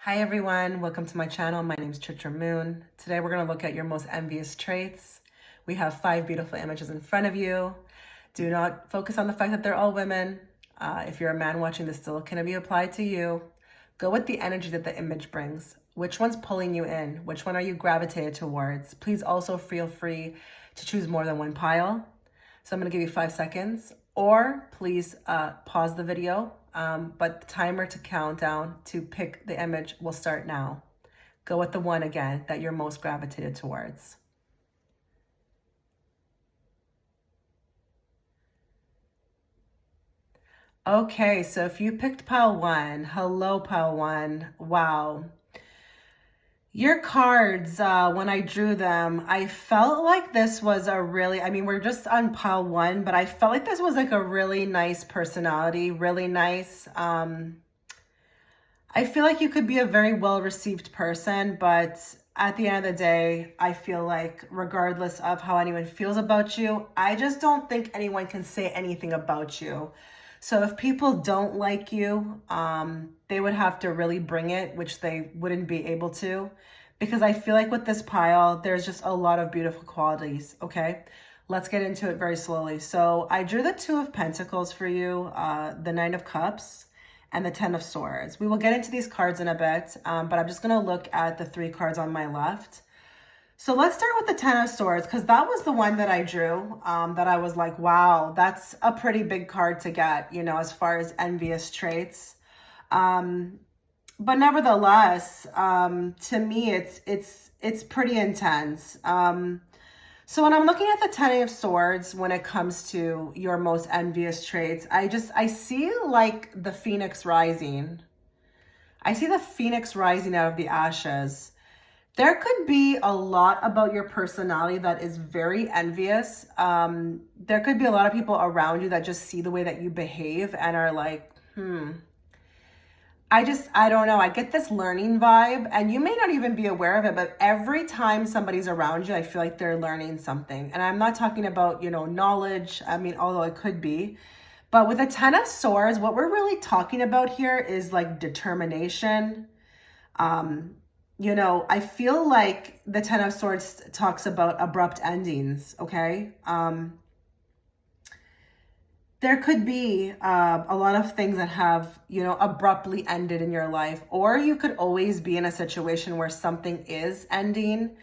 Hi everyone, welcome to my channel. My name is Chitra Moon. Today we're going to look at your most envious traits. We have 5 beautiful images in front of you. Do not focus on the fact that they're all women. If you're a man watching this, still can be applied to you. Go with the energy that the image brings. Which one's pulling you in? Which one are you gravitated towards? Please also feel free to choose more than one pile. So I'm going to give you 5 seconds, or please pause the video. But the timer to count down to pick the image will start now. Go with the one again that you're most gravitated towards. Okay, so if you picked pile 1, hello pile 1, wow. Your cards, when I drew them, I felt like this was a really, we're just on pile 1, but I felt like this was like a really nice personality, really nice. I feel like you could be a very well-received person, but at the end of the day, I feel like regardless of how anyone feels about you, I just don't think anyone can say anything about you. So if people don't like you, they would have to really bring it, which they wouldn't be able to, because I feel like with this pile, there's just a lot of beautiful qualities, okay? Let's get into it very slowly. So I drew the 2 of Pentacles for you, the 9 of Cups, and the 10 of Swords. We will get into these cards in a bit, but I'm just gonna look at the 3 cards on my left. So let's start with the 10 of Swords, because that was the one that I drew, that I was like, wow, that's a pretty big card to get, you know, as far as envious traits. But nevertheless, to me, it's pretty intense. So when I'm looking at the 10 of Swords, when it comes to your most envious traits, I see like the phoenix rising. I see the phoenix rising out of the ashes. There could be a lot about your personality that is very envious. There could be a lot of people around you that just see the way that you behave and are like, I don't know. I get this learning vibe, and you may not even be aware of it, but every time somebody's around you, I feel like they're learning something. And I'm not talking about, knowledge. Although it could be. But with a 10 of Swords, what we're really talking about here is like determination. I feel like the 10 of Swords talks about abrupt endings, okay? There could be a lot of things that have, abruptly ended in your life, or you could always be in a situation where something is ending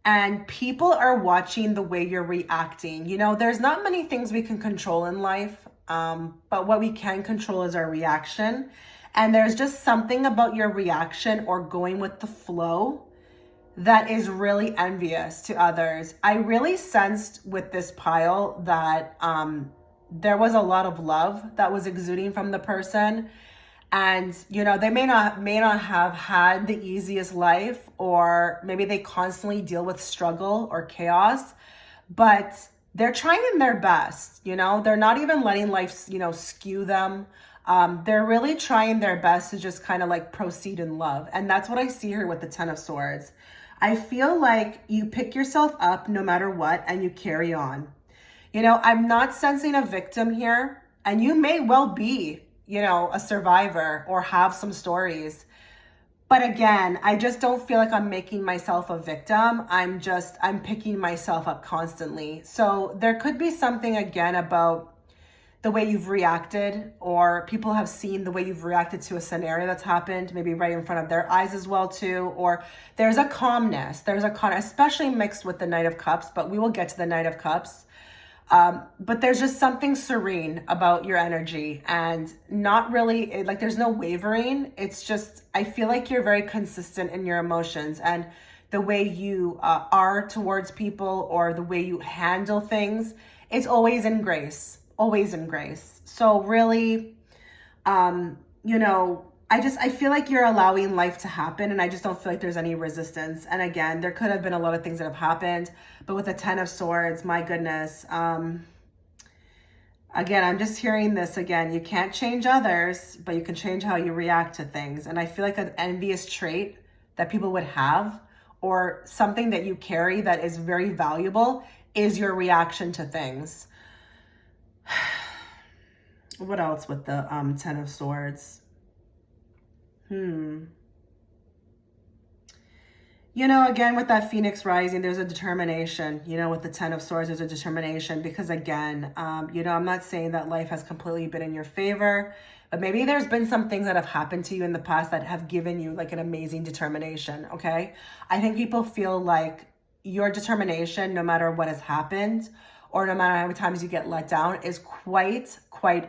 and people are watching the way you're reacting. There's not many things we can control in life, but what we can control is our reaction. And there's just something about your reaction or going with the flow that is really envious to others. I really sensed with this pile that there was a lot of love that was exuding from the person. And, they may not have had the easiest life, or maybe they constantly deal with struggle or chaos, but they're trying their best. They're not even letting life, skew them. They're really trying their best to just kind of like proceed in love. And that's what I see here with the 10 of Swords. I feel like you pick yourself up no matter what, and you carry on. I'm not sensing a victim here, and you may well be, a survivor or have some stories. But again, I just don't feel like I'm making myself a victim. I'm picking myself up constantly. So there could be something again about the way you've reacted, or people have seen the way you've reacted to a scenario that's happened, maybe right in front of their eyes as well too. Or there's a calmness, especially mixed with the Knight of Cups, but we will get to the Knight of Cups. But there's just something serene about your energy, and not really like there's no wavering. It's just, I feel like you're very consistent in your emotions, and the way you are towards people, or the way you handle things, it's always in grace. Always in grace. So really, I feel like you're allowing life to happen, and I just don't feel like there's any resistance. And again, there could have been a lot of things that have happened, but with the 10 of Swords, my goodness. Again, I'm just hearing this again. You can't change others, but you can change how you react to things. And I feel like an envious trait that people would have, or something that you carry that is very valuable, is your reaction to things. What else with the 10 of Swords? You know, again, with that Phoenix rising, there's a determination, you know, with the Ten of Swords, there's a determination because again, you know, I'm not saying that life has completely been in your favor, but maybe there's been some things that have happened to you in the past that have given you like an amazing determination. Okay. I think people feel like your determination, no matter what has happened, or no matter how many times you get let down, is quite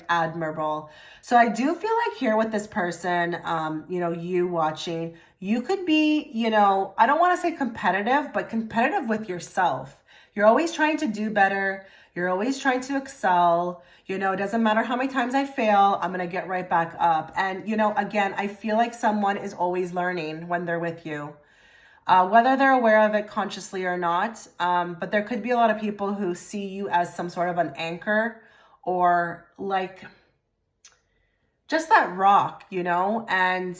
admirable. So I do feel like here with this person, you know, you watching, you could be, you know, I don't want to say competitive, but competitive with yourself. You're always trying to do better. You're always trying to excel. You know, it doesn't matter how many times I fail, I'm going to get right back up. And, you know, again, I feel like someone is always learning when they're with you. Whether they're aware of it consciously or not. But there could be a lot of people who see you as some sort of an anchor or like just that rock, you know, and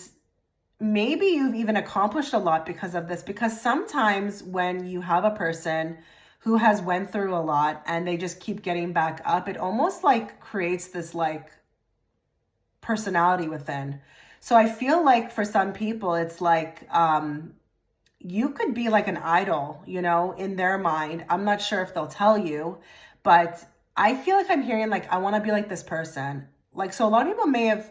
maybe you've even accomplished a lot because of this, because sometimes when you have a person who has went through a lot and they just keep getting back up, it almost like creates this like personality within. So I feel like for some people, it's like, you could be like an idol, you know, in their mind. I'm not sure if they'll tell you, but I feel like I'm hearing like, I want to be like this person. Like, so a lot of people may have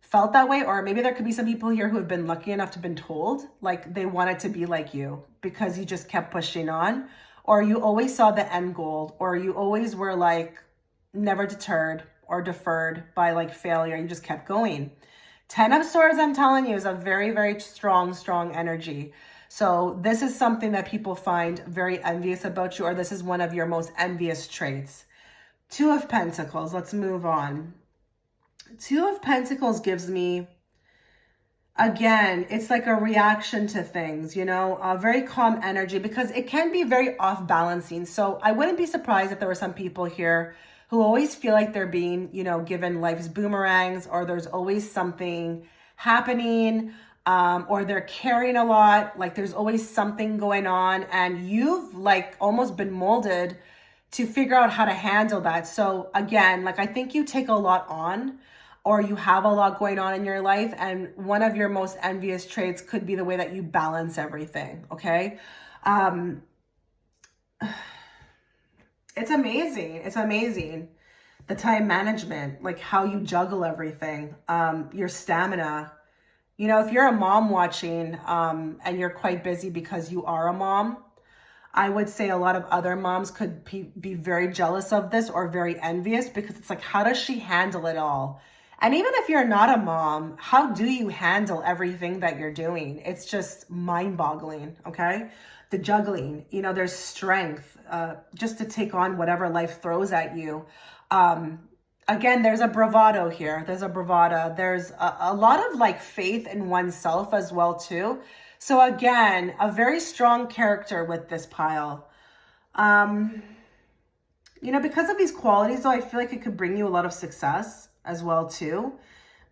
felt that way, or maybe there could be some people here who have been lucky enough to have been told like they wanted to be like you because you just kept pushing on, or you always saw the end goal, or you always were like never deterred or deferred by like failure. You just kept going. 10 of Swords, I'm telling you, is a very strong energy. So this is something that people find very envious about you, or this is one of your most envious traits. 2 of Pentacles, let's move on. 2 of Pentacles gives me, again, it's like a reaction to things, you know, a very calm energy, because it can be very off balancing. So I wouldn't be surprised if there were some people here who always feel like they're being, you know, given life's boomerangs, or there's always something happening, or they're carrying a lot, like there's always something going on, and you've like almost been molded to figure out how to handle that. So again, like I think you take a lot on, or you have a lot going on in your life, and one of your most envious traits could be the way that you balance everything, okay? It's amazing. It's amazing. The time management, like how you juggle everything, your stamina. You know, if you're a mom watching and you're quite busy because you are a mom, I would say a lot of other moms could be very jealous of this or very envious, because it's like, how does she handle it all? And even if you're not a mom, how do you handle everything that you're doing? It's just mind-boggling, okay? The juggling, you know, there's strength just to take on whatever life throws at you. Again, there's a bravado here. There's a bravado. There's a lot of like faith in oneself as well too. So again, a very strong character with this pile. You know, because of these qualities though, I feel like it could bring you a lot of success as well too.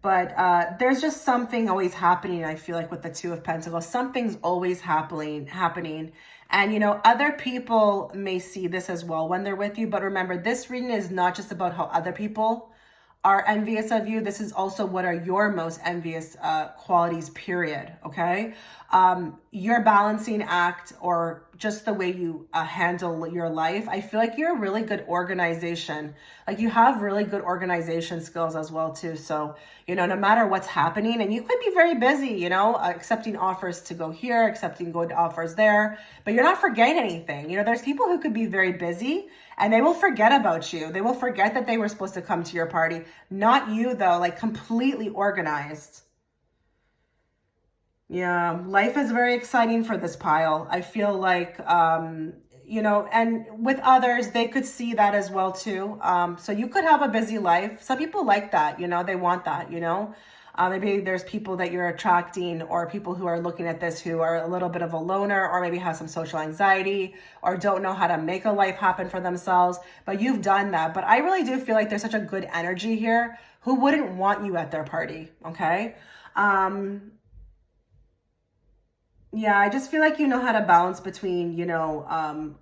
But there's just something always happening, I feel like, with the 2 of Pentacles. Something's always happening. And, you know, other people may see this as well when they're with you. But remember, this reading is not just about how other people are envious of you. This is also what are your most envious qualities, period, okay? Your balancing act, or just the way you handle your life, I feel like you're a really good organization. Like you have really good organization skills as well too. So, you know, no matter what's happening, and you could be very busy, you know, accepting offers to go here, accepting good offers there, but you're not forgetting anything. You know, there's people who could be very busy and they will forget about you. They will forget that they were supposed to come to your party. Not you though, like completely organized. Yeah, life is very exciting for this pile. I feel like, you know, and with others, they could see that as well too. So you could have a busy life. Some people like that, you know, they want that, you know. Maybe there's people that you're attracting, or people who are looking at this who are a little bit of a loner, or maybe have some social anxiety, or don't know how to make a life happen for themselves. But you've done that. But I really do feel like there's such a good energy here. Who wouldn't want you at their party? Okay. Yeah, I just feel like you know how to balance between, you know,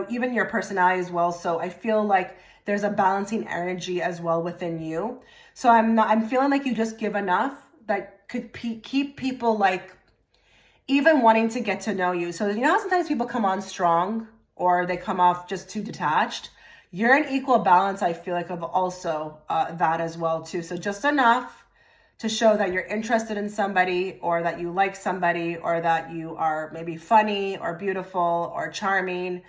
even your personality as well. So I feel like there's a balancing energy as well within you. So I'm feeling like you just give enough that could keep people like even wanting to get to know you. So, you know how sometimes people come on strong or they come off just too detached? You're in equal balance, I feel like, of also that as well, too. So just enough to show that you're interested in somebody, or that you like somebody, or that you are maybe funny or beautiful or charming.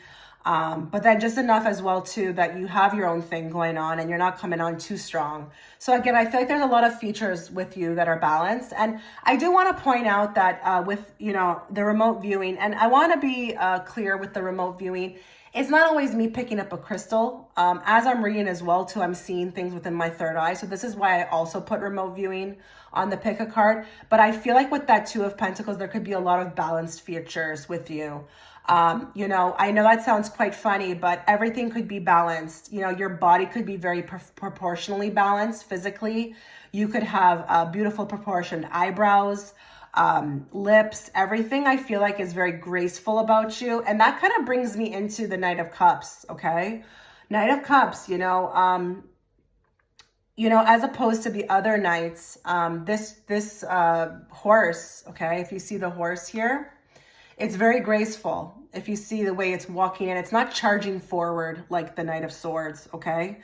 But then just enough as well too that you have your own thing going on and you're not coming on too strong. So again, I feel like there's a lot of features with you that are balanced. And I do want to point out that with, you know, the remote viewing, and I want to be clear with the remote viewing, it's not always me picking up a crystal. As I'm reading as well too, I'm seeing things within my third eye. So this is why I also put remote viewing on the pick a card. But I feel like with that Two of Pentacles, there could be a lot of balanced features with you. You know, I know that sounds quite funny, but everything could be balanced. You know, your body could be very proportionally balanced physically. You could have beautiful proportioned eyebrows, lips, everything I feel like is very graceful about you. And that kind of brings me into the Knight of Cups, okay? Knight of Cups, you know, as opposed to the other knights, this horse, okay, if you see the horse here, it's very graceful. If you see the way it's walking in, it's not charging forward like the Knight of Swords, okay?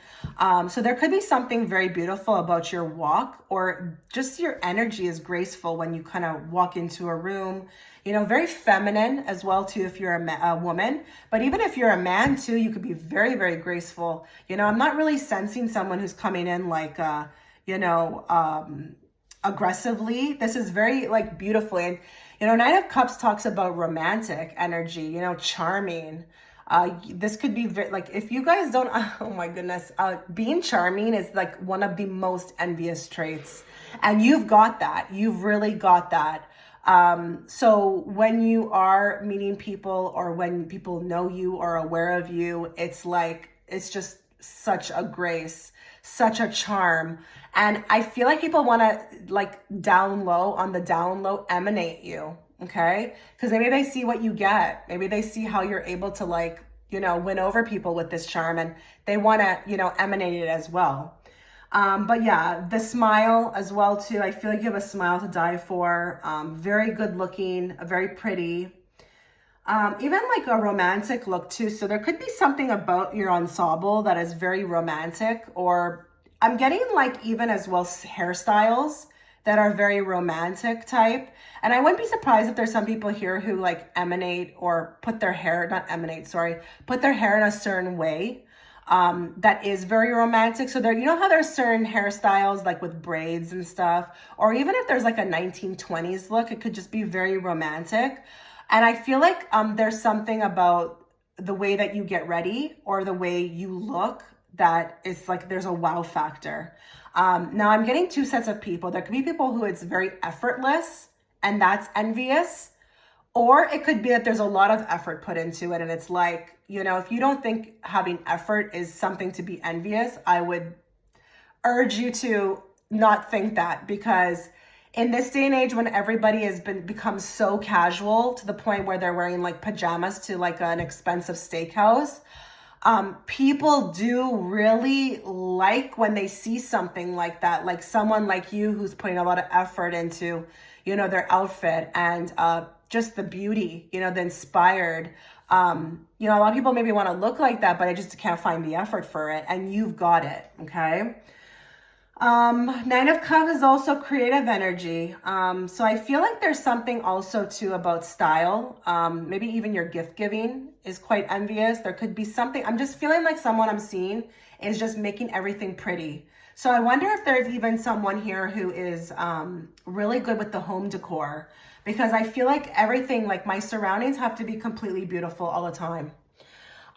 So there could be something very beautiful about your walk, or just your energy is graceful when you kind of walk into a room. You know, very feminine as well too if you're a woman. But even if you're a man too, you could be very, very graceful. You know, I'm not really sensing someone who's coming in like, aggressively. This is very like beautiful. And you know, Knight of Cups talks about romantic energy, you know, charming. This could be very, like, if you guys don't, oh my goodness, being charming is like one of the most envious traits. And you've got that. You've really got that. So when you are meeting people, or when people know you or aware of you, it's like, it's just such a grace, such a charm. And I feel like people want to like down low emanate you, okay? Because maybe they see what you get. Maybe they see how you're able to like, you know, win over people with this charm, and they want to, you know, emanate it as well. But yeah, the smile as well too. I feel like you have a smile to die for. Very good looking, very pretty. Even like a romantic look too. So there could be something about your ensemble that is very romantic, or I'm getting like even as well hairstyles that are very romantic type. And I wouldn't be surprised if there's some people here who like emanate or put their hair, put their hair in a certain way that is very romantic. So there, you know how there's certain hairstyles like with braids and stuff, or even if there's like a 1920s look, it could just be very romantic. And I feel like there's something about the way that you get ready or the way you look that it's like there's a wow factor. Now I'm getting two sets of people. There could be people who it's very effortless and that's envious, or it could be that there's a lot of effort put into it and it's like, you know, if you don't think having effort is something to be envious, I would urge you to not think that, because in this day and age when everybody has become so casual to the point where they're wearing like pajamas to like an expensive steakhouse, people do really like when they see something like that, like someone like you who's putting a lot of effort into, you know, their outfit and just the beauty, you know, the inspired. You know, a lot of people maybe want to look like that, but I just can't find the effort for it. And you've got it, okay? Nine of Cups is also creative energy. So I feel like there's something also too about style. Maybe even your gift giving is quite envious. There could be something, I'm just feeling like someone I'm seeing is just making everything pretty. So I wonder if there's even someone here who is really good with the home decor, because I feel like everything, like my surroundings have to be completely beautiful all the time.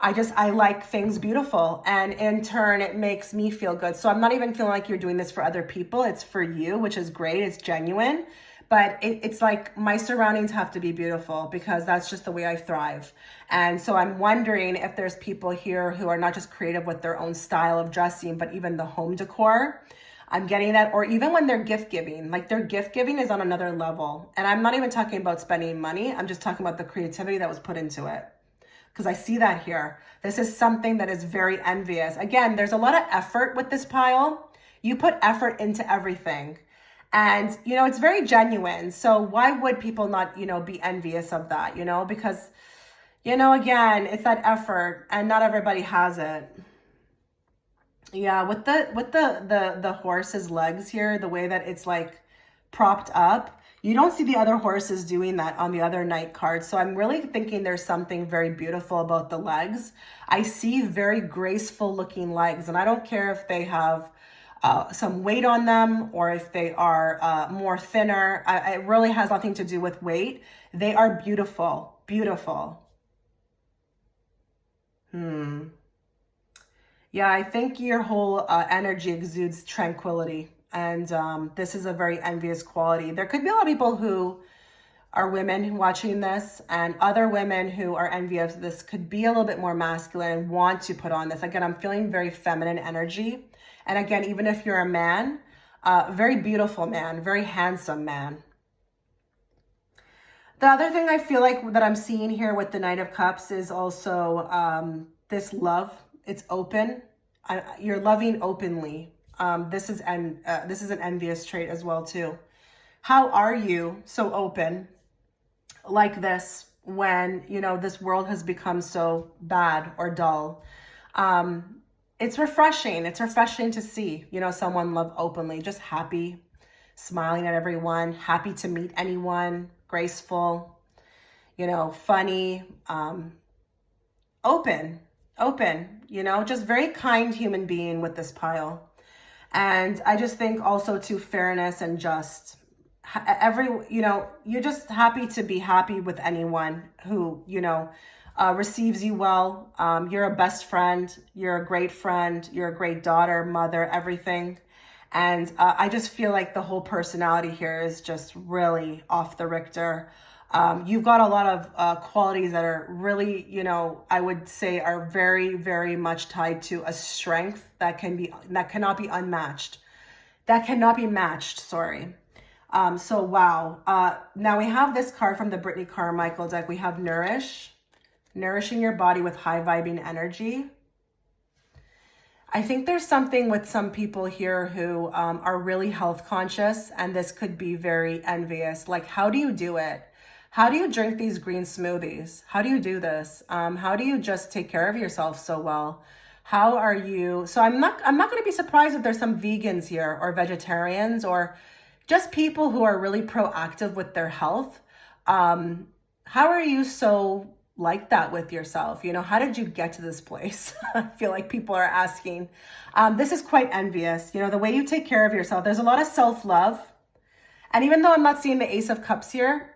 I like things beautiful, and in turn, it makes me feel good. So I'm not even feeling like you're doing this for other people. It's for you, which is great. It's genuine, but it's like my surroundings have to be beautiful because that's just the way I thrive. And so I'm wondering if there's people here who are not just creative with their own style of dressing, but even the home decor. I'm getting that, or even when they're gift giving, like their gift giving is on another level. And I'm not even talking about spending money. I'm just talking about the creativity that was put into it. Because I see that here. This is something that is very envious. Again, there's a lot of effort with this pile. You put effort into everything. And, it's very genuine. So why would people not, be envious of that, because, again, it's that effort and not everybody has it. Yeah, with the horse's legs here, the way that it's like propped up, you don't see the other horses doing that on the other night cards. So I'm really thinking there's something very beautiful about the legs. I see very graceful looking legs, and I don't care if they have some weight on them or if they are more thinner. It really has nothing to do with weight. They are beautiful, beautiful. Yeah, I think your whole energy exudes tranquility. And this is a very envious quality. There could be a lot of people who are women watching this, and other women who are envious of this could be a little bit more masculine and want to put on this. Again, I'm feeling very feminine energy. And again, even if you're a man, very beautiful man, very handsome man. The other thing I feel like that I'm seeing here with the Knight of Cups is also this love. It's open. You're loving openly. This is an envious trait as well too. How are you so open like this when, this world has become so bad or dull? It's refreshing. It's refreshing to see, someone love openly, just happy, smiling at everyone, happy to meet anyone, graceful, funny, open, just very kind human being with this pile. And I just think also to fairness and just you're just happy to be happy with anyone who, receives you well. You're a best friend. You're a great friend. You're a great daughter, mother, everything. And I just feel like the whole personality here is just really off the Richter. You've got a lot of qualities that are really, I would say are very, very much tied to a strength that cannot be unmatched. That cannot be matched, sorry. So wow. Now we have this card from the Brittney Carmichael deck. We have Nourish, nourishing your body with high vibing energy. I think there's something with some people here who are really health conscious, and this could be very envious. Like, how do you do it? How do you drink these green smoothies? How do you do this? How do you just take care of yourself so well? How are you? So I'm not going to be surprised if there's some vegans here or vegetarians or just people who are really proactive with their health. How are you so like that with yourself? How did you get to this place? I feel like people are asking. This is quite envious. The way you take care of yourself, there's a lot of self-love. And even though I'm not seeing the Ace of Cups here,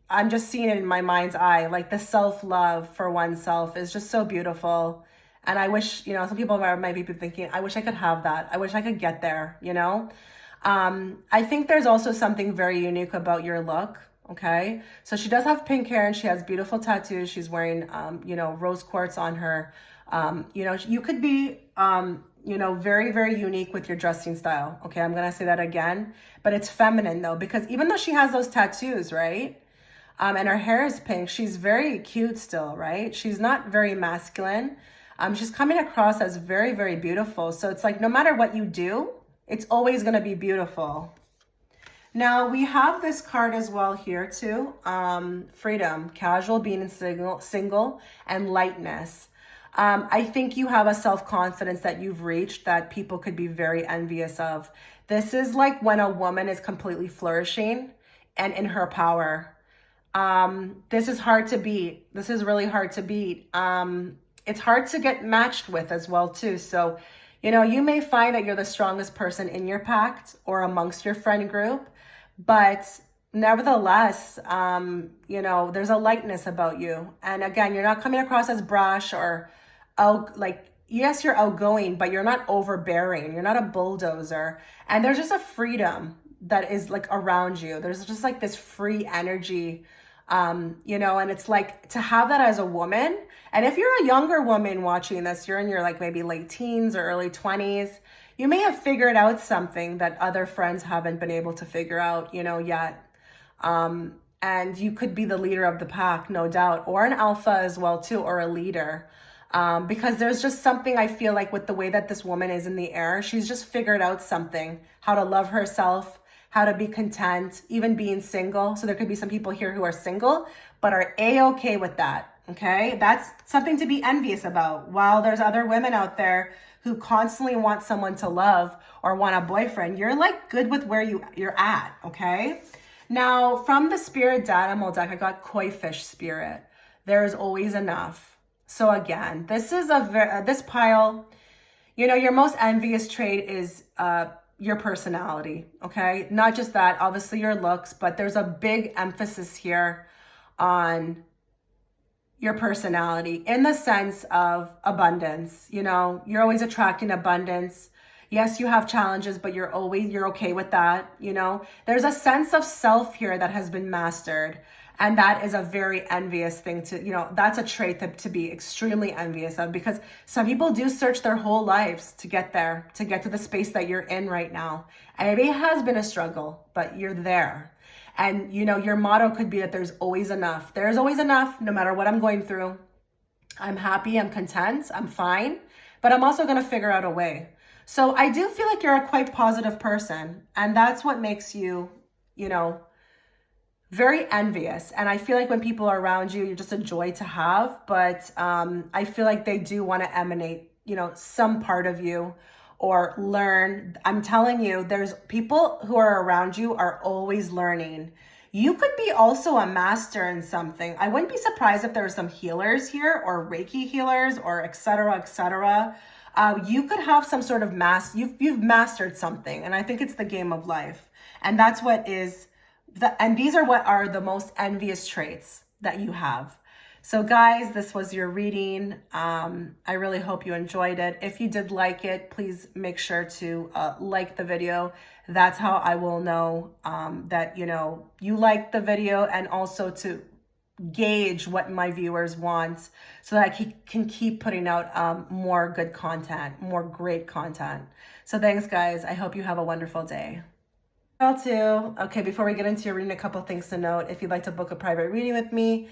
I'm just seeing it in my mind's eye. Like the self-love for oneself is just so beautiful. And I wish, some people might be thinking, I wish I could have that. I wish I could get there, I think there's also something very unique about your look. Okay. So she does have pink hair and she has beautiful tattoos. She's wearing, rose quartz on her. You could be, very, very unique with your dressing style. Okay. I'm going to say that again, but it's feminine though, because even though she has those tattoos, right? And her hair is pink, she's very cute still, right? She's not very masculine. She's coming across as very, very beautiful. So it's like, no matter what you do, it's always going to be beautiful. Now we have this card as well here too. Freedom, casual, being single, and lightness. I think you have a self-confidence that you've reached that people could be very envious of. This is like when a woman is completely flourishing and in her power. This is hard to beat. This is really hard to beat. It's hard to get matched with as well too. So, you may find that you're the strongest person in your pact or amongst your friend group, but nevertheless, there's a lightness about you. And again, you're not coming across as brash or yes, you're outgoing, but you're not overbearing. You're not a bulldozer. And there's just a freedom that is like around you. There's just like this free energy, and it's like to have that as a woman. And if you're a younger woman watching this, you're in your like maybe late teens or early 20s, you may have figured out something that other friends haven't been able to figure out, yet. And you could be the leader of the pack, no doubt, or an alpha as well too, or a leader. Because there's just something I feel like with the way that this woman is in the air, she's just figured out something, how to love herself, how to be content, even being single. So there could be some people here who are single, but are A-okay with that, okay? That's something to be envious about. While there's other women out there who constantly want someone to love or want a boyfriend, you're like good with where you're at, okay? Now, from the Spirit Danimal deck, I got Koi Fish Spirit. There is always enough. So again, this is this pile, you know, your most envious trait is your personality, okay? Not just that, obviously your looks, but there's a big emphasis here on your personality in the sense of abundance. You know, you're always attracting abundance. Yes, you have challenges, but you're okay with that. You know, there's a sense of self here that has been mastered. And that is a very envious thing to, you know, that's a trait to be extremely envious of, because some people do search their whole lives to get there, to get to the space that you're in right now. And maybe it has been a struggle, but you're there. And, you know, your motto could be that there's always enough. There's always enough, no matter what I'm going through. I'm happy, I'm content, I'm fine, but I'm also going to figure out a way. So I do feel like you're a quite positive person. And that's what makes you, you know, very envious. And I feel like when people are around you, you're just a joy to have. But I feel like they do want to emanate, you know, some part of you or learn. I'm telling you, there's people who are around you are always learning. You could be also a master in something. I wouldn't be surprised if there were some healers here or Reiki healers or et cetera, et cetera. You could have some sort of you've mastered something. And I think it's the game of life. And that's what is and these are what are the most envious traits that you have. So guys, this was your reading. I really hope you enjoyed it. If you did like it, please make sure to like the video. That's how I will know that, you know, you liked the video, and also to gauge what my viewers want so that I can keep putting out more good content, more great content. So thanks guys. I hope you have a wonderful day. Too. Okay, before we get into your reading, a couple things to note. If you'd like to book a private reading with me,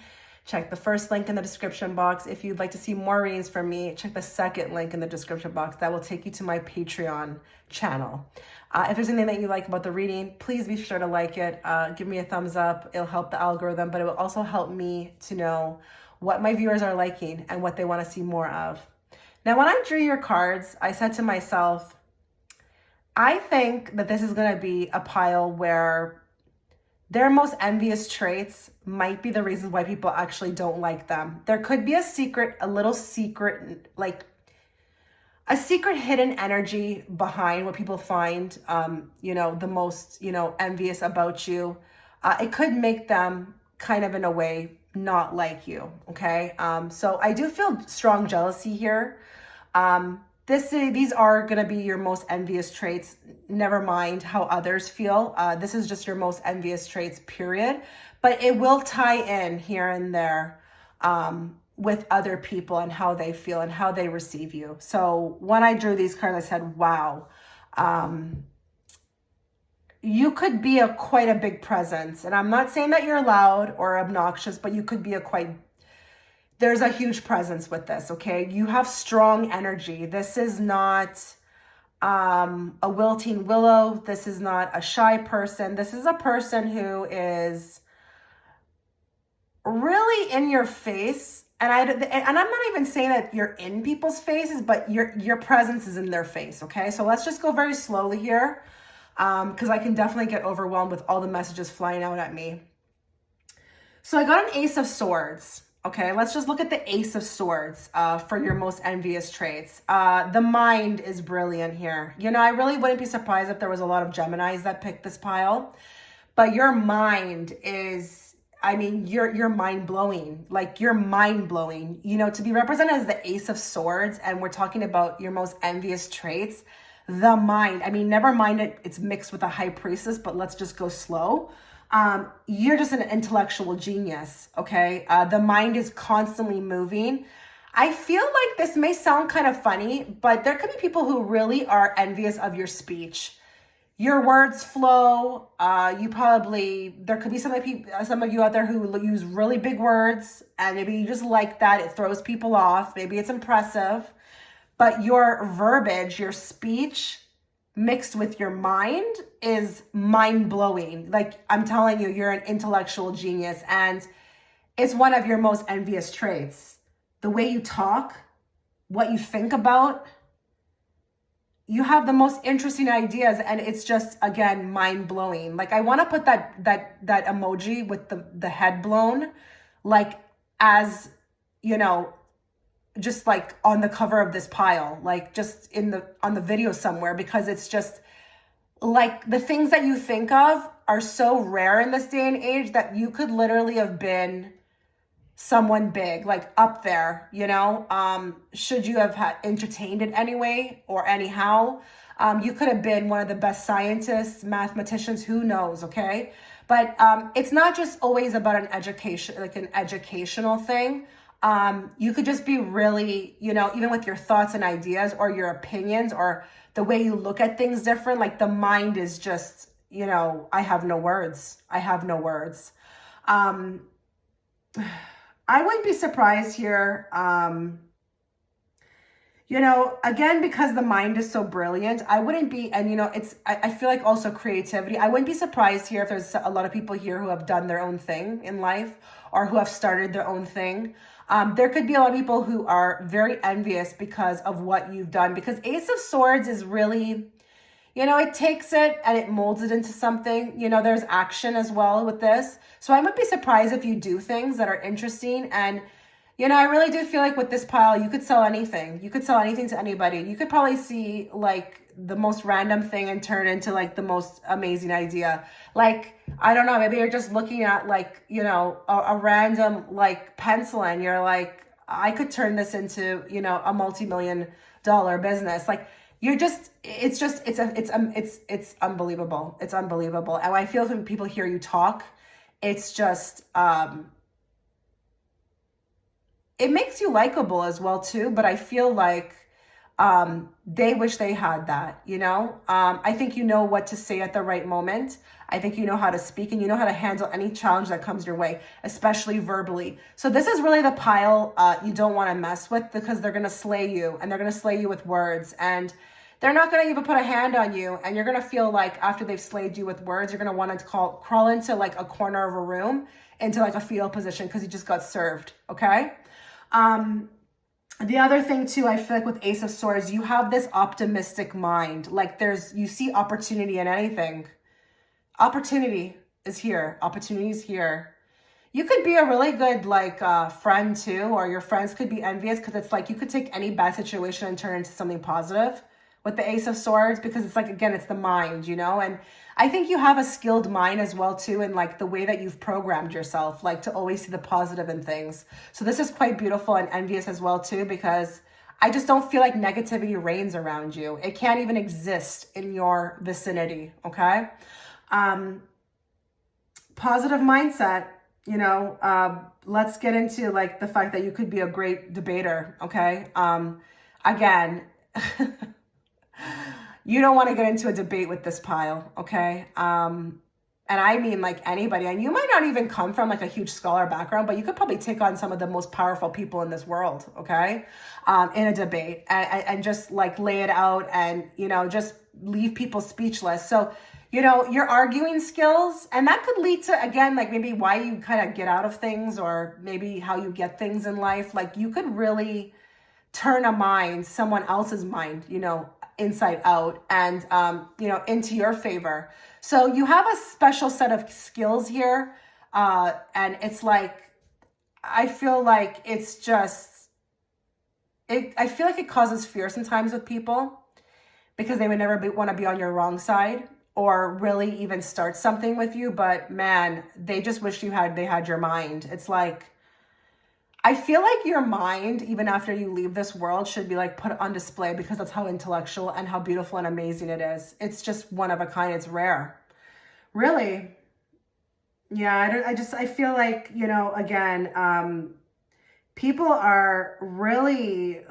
check the first link in the description box. If you'd like to see more readings from me, check the second link in the description box. That will take you to my Patreon channel. If there's anything that you like about the reading, please be sure to like it. Give me a thumbs up. It'll help the algorithm, but it will also help me to know what my viewers are liking and what they want to see more of. Now, when I drew your cards, I said to myself, I think that this is going to be a pile where their most envious traits might be the reasons why people actually don't like them. There could be a little secret, like a secret hidden energy behind what people find, you know, the most, you know, envious about you. It could make them kind of in a way not like you. Okay. So I do feel strong jealousy here. These are going to be your most envious traits. Never mind how others feel. This is just your most envious traits, period. But it will tie in here and there with other people and how they feel and how they receive you. So when I drew these cards, I said, wow, you could be quite a big presence. And I'm not saying that you're loud or obnoxious, but you could be there's a huge presence with this, okay? You have strong energy. This is not a wilting willow. This is not a shy person. This is a person who is really in your face. And I'm not even saying that you're in people's faces, but your presence is in their face, okay? So let's just go very slowly here, because I can definitely get overwhelmed with all the messages flying out at me. So I got an Ace of Swords. Okay, let's just look at the Ace of Swords for your most envious traits. The mind is brilliant here. You know, I really wouldn't be surprised if there was a lot of Geminis that picked this pile. But your mind is, I mean, you're mind-blowing. Like, you're mind-blowing. You know, to be represented as the Ace of Swords, and we're talking about your most envious traits, the mind. I mean, never mind it's mixed with a High Priestess, but let's just go slow. You're just an intellectual genius, okay? The mind is constantly moving. I feel like this may sound kind of funny, but there could be people who really are envious of your speech. Your words flow. There could be some of you out there who use really big words, and maybe you just like that. It throws people off. Maybe it's impressive, but your verbiage, your speech mixed with your mind is mind-blowing. Like, I'm telling you, you're an intellectual genius, and it's one of your most envious traits. The way you talk, what you think about, you have the most interesting ideas, and it's just, again, mind-blowing. Like, I want to put that emoji with the head blown, like, as, you know, just like on the cover of this pile, like just on the video somewhere, because it's just like the things that you think of are so rare in this day and age that you could literally have been someone big, like up there, you know, should you have entertained it anyway or anyhow. You could have been one of the best scientists, mathematicians, who knows, okay? But it's not just always about an education, like an educational thing. You could just be really, you know, even with your thoughts and ideas or your opinions or the way you look at things different, like the mind is just, you know, I have no words. I have no words. I wouldn't be surprised here. You know, again, because the mind is so brilliant, I wouldn't be, and you know, I feel like also creativity. I wouldn't be surprised here if there's a lot of people here who have done their own thing in life or who have started their own thing. There could be a lot of people who are very envious because of what you've done, because Ace of Swords is really, you know, it takes it and it molds it into something. You know, there's action as well with this. So I wouldn't be surprised if you do things that are interesting. And, you know, I really do feel like with this pile, you could sell anything. You could sell anything to anybody. You could probably see like the most random thing and turn it into like the most amazing idea. Like, I don't know, maybe you're just looking at like, you know, a random like pencil and you're like, I could turn this into, you know, a multi-million-dollar business. Like, you're just, it's unbelievable. It's unbelievable. And I feel when people hear you talk, it's just, it makes you likable as well too, but I feel like they wish they had that, you know? I think you know what to say at the right moment. I think you know how to speak and you know how to handle any challenge that comes your way, especially verbally. So this is really the pile you don't want to mess with, because they're going to slay you, and they're going to slay you with words, and they're not going to even put a hand on you. And you're going to feel like after they've slayed you with words, you're going to want to crawl into like a corner of a room, into like a fetal position, because you just got served. Okay. The other thing too, I feel like with Ace of Swords, you have this optimistic mind. Like you see opportunity in anything. Opportunity is here. Opportunity is here. You could be a really good like friend too, or your friends could be envious, because it's like you could take any bad situation and turn it into something positive with the Ace of Swords, because it's like, again, it's the mind, you know? And I think you have a skilled mind as well too, in like the way that you've programmed yourself, like to always see the positive in things. So this is quite beautiful and envious as well too, because I just don't feel like negativity reigns around you. It can't even exist in your vicinity, okay? Positive mindset, you know, let's get into like the fact that you could be a great debater, okay? Again, you don't want to get into a debate with this pile, okay? And I mean like anybody, and you might not even come from like a huge scholar background, but you could probably take on some of the most powerful people in this world, okay? In a debate and just like lay it out and, you know, just leave people speechless. So, you know, your arguing skills, and that could lead to, again, like maybe why you kind of get out of things, or maybe how you get things in life. Like you could really turn a mind, someone else's mind, you know, inside out, and, you know, into your favor. So you have a special set of skills here. And it's like, I feel like it's just, I feel like it causes fear sometimes with people, because they would never want to be on your wrong side or really even start something with you. But man, they just wish they had your mind. It's like, I feel like your mind, even after you leave this world, should be like put on display, because that's how intellectual and how beautiful and amazing it is. It's just one of a kind. It's rare. Really. Yeah, I feel like, you know, again, people are really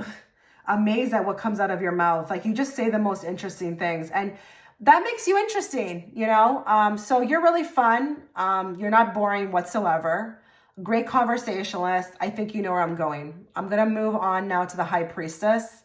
amazed at what comes out of your mouth. Like you just say the most interesting things, and that makes you interesting, you know? So you're really fun. You're not boring whatsoever. Great conversationalist. I think you know where I'm going. I'm going to move on now to the High Priestess.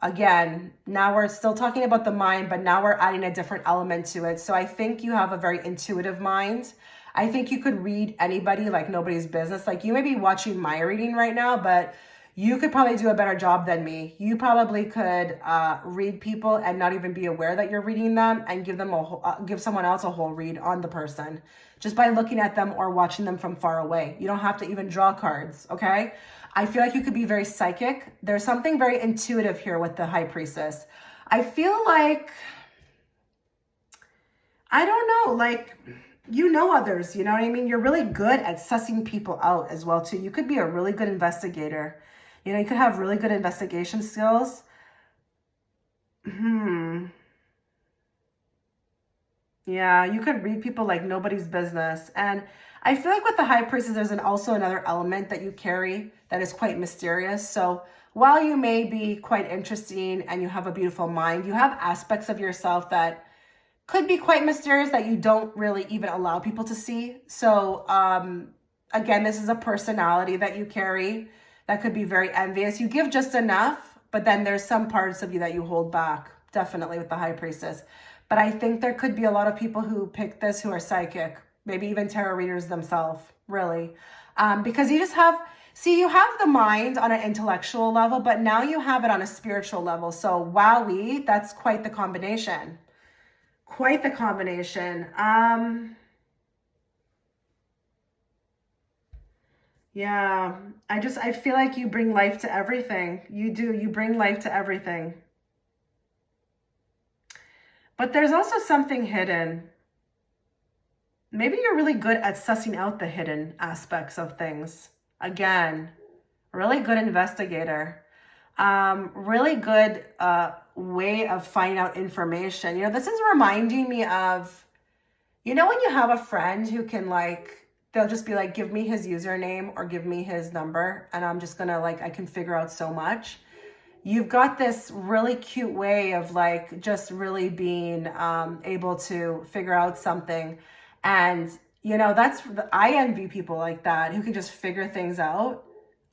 again, now we're still talking about the mind, but now we're adding a different element to it. So I think you have a very intuitive mind. I think you could read anybody like nobody's business. Like you may be watching my reading right now, but you could probably do a better job than me. You probably could read people and not even be aware that you're reading them, and give someone else a whole read on the person just by looking at them or watching them from far away. You don't have to even draw cards, okay? I feel like you could be very psychic. There's something very intuitive here with the High Priestess. I feel like, I don't know, like, you know others, you know what I mean? You're really good at sussing people out as well, too. You could be a really good investigator. You know, you could have really good investigation skills. Yeah, you could read people like nobody's business. And I feel like with the High Priestess, there's also another element that you carry that is quite mysterious. So while you may be quite interesting and you have a beautiful mind, you have aspects of yourself that could be quite mysterious that you don't really even allow people to see. So again, this is a personality that you carry that could be very envious. You give just enough, but then there's some parts of you that you hold back, definitely with the High Priestess. But I think there could be a lot of people who pick this who are psychic, maybe even tarot readers themselves, really. Because you just have, you have the mind on an intellectual level, but now you have it on a spiritual level. So wowee, that's quite the combination. Quite the combination. Yeah, I feel like you bring life to everything. You do, you bring life to everything. But there's also something hidden. Maybe you're really good at sussing out the hidden aspects of things. Again, really good investigator. Really good way of finding out information. You know, this is reminding me of, you know, when you have a friend who can they'll just be like, give me his username or give me his number, and I'm just gonna I can figure out so much. You've got this really cute way of just really being able to figure out something. And, you know, I envy people like that who can just figure things out.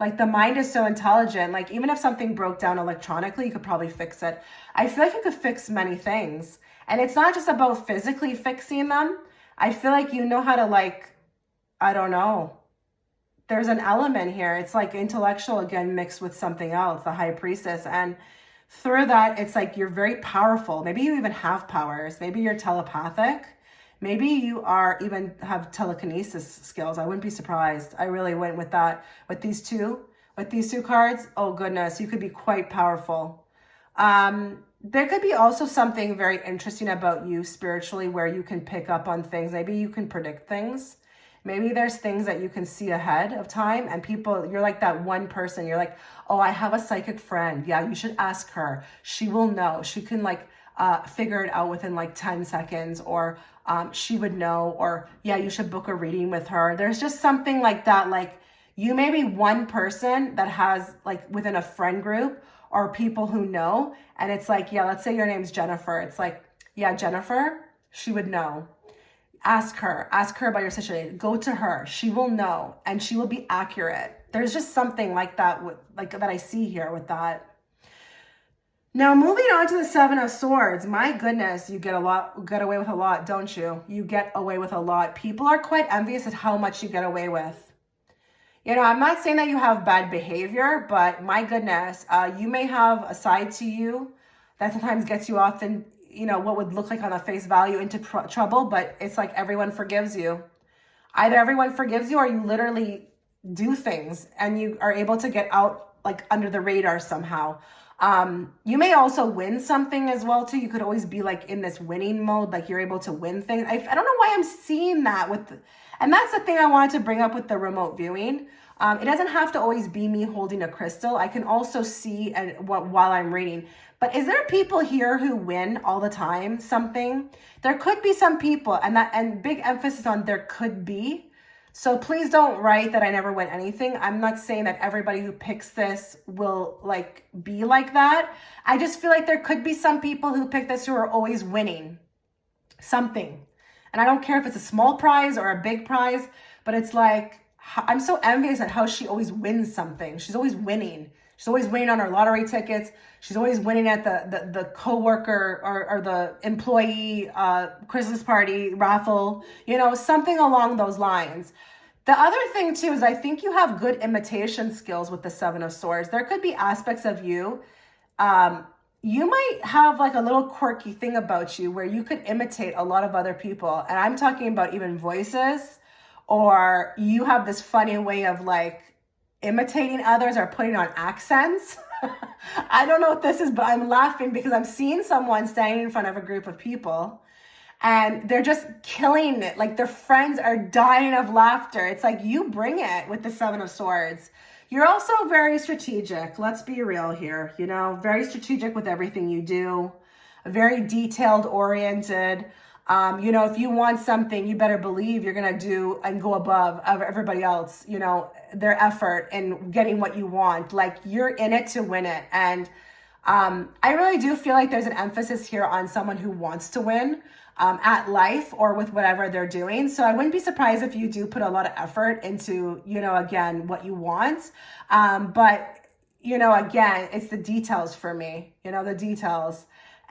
Like the mind is so intelligent. Like even if something broke down electronically, you could probably fix it. I feel like you could fix many things. And it's not just about physically fixing them. I feel like you know how to I don't know. There's an element here. It's intellectual again mixed with something else, the High Priestess. And through that, it's you're very powerful. Maybe you even have powers. Maybe you're telepathic. Maybe you even have telekinesis skills. I wouldn't be surprised. I really went with that. With these two cards, oh goodness, you could be quite powerful. There could be also something very interesting about you spiritually where you can pick up on things. Maybe you can predict things. Maybe there's things that you can see ahead of time, and people, you're like that one person. You're like, oh, I have a psychic friend. Yeah, you should ask her. She will know. She can figure it out within 10 seconds, or she would know, or yeah, you should book a reading with her. There's just something like that. You may be one person that has within a friend group or people who know, and it's yeah, let's say your name's Jennifer. It's yeah, Jennifer, she would know. Ask her about your situation. Go to her. She will know, and she will be accurate. There's just something like that that I see here with that. Now, moving on to the Seven of Swords. My goodness, you get away with a lot, don't you? You get away with a lot. People are quite envious at how much you get away with. You know, I'm not saying that you have bad behavior, but my goodness, you may have a side to you that sometimes gets you off in, you know, what would look like on a face value into trouble, but it's everyone forgives you. Either everyone forgives you or you literally do things and you are able to get out under the radar somehow. You may also win something as well too. You could always be in this winning mode, you're able to win things. I don't know why I'm seeing that and that's the thing I wanted to bring up with the remote viewing. It doesn't have to always be me holding a crystal. I can also see while I'm reading. But is there people here who win all the time something? There could be some people, and big emphasis on there could be. So please don't write that I never win anything. I'm not saying that everybody who picks this will be like that. I just feel like there could be some people who pick this who are always winning something. And I don't care if it's a small prize or a big prize, but it's I'm so envious at how she always wins something. She's always winning. She's always winning on her lottery tickets. She's always winning at the coworker or the employee Christmas party raffle, you know, something along those lines. The other thing too is I think you have good imitation skills with the Seven of Swords. There could be aspects of you. You might have like a little quirky thing about you where you could imitate a lot of other people. And I'm talking about even voices, or you have this funny way of like imitating others or putting on accents. I don't know what this is, but I'm laughing because I'm seeing someone standing in front of a group of people and they're just killing it. Like their friends are dying of laughter. It's like you bring it with the Seven of Swords. You're also very strategic. Let's be real here. You know, very strategic with everything you do, very detailed oriented. You know, if you want something, you better believe you're going to do and go above everybody else, you know, their effort in getting what you want. Like you're in it to win it. And I really do feel like there's an emphasis here on someone who wants to win at life or with whatever they're doing. So I wouldn't be surprised if you do put a lot of effort into, you know, again, what you want. But, you know, again, it's the details for me, you know, the details.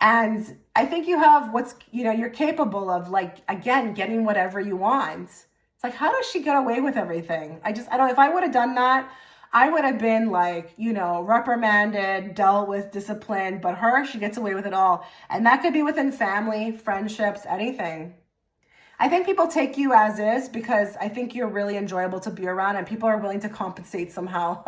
And I think you have you know, you're capable of like, again, getting whatever you want. It's like, how does she get away with everything? I don't, if I would have done that, I would have been like, you know, reprimanded, dealt with, disciplined, but her, she gets away with it all. And that could be within family, friendships, anything. I think people take you as is because I think you're really enjoyable to be around and people are willing to compensate somehow.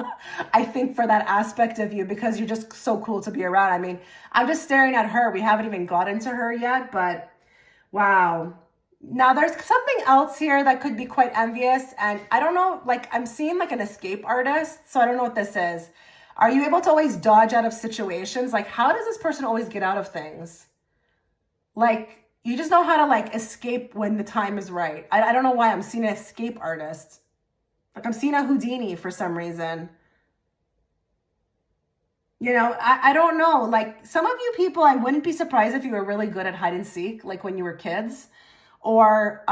I think for that aspect of you because you're just so cool to be around. I mean, I'm just staring at her. We haven't even gotten to her yet, but wow. Now there's something else here that could be quite envious. And I don't know, like I'm seeing like an escape artist. So I don't know what this is. Are you able to always dodge out of situations? Like how does this person always get out of things? Like, you just know how to like escape when the time is right. I don't know why I'm seeing an escape artist. Like I'm seeing a Houdini for some reason. You know, I don't know. Like some of you people, I wouldn't be surprised if you were really good at hide and seek, like when you were kids. Or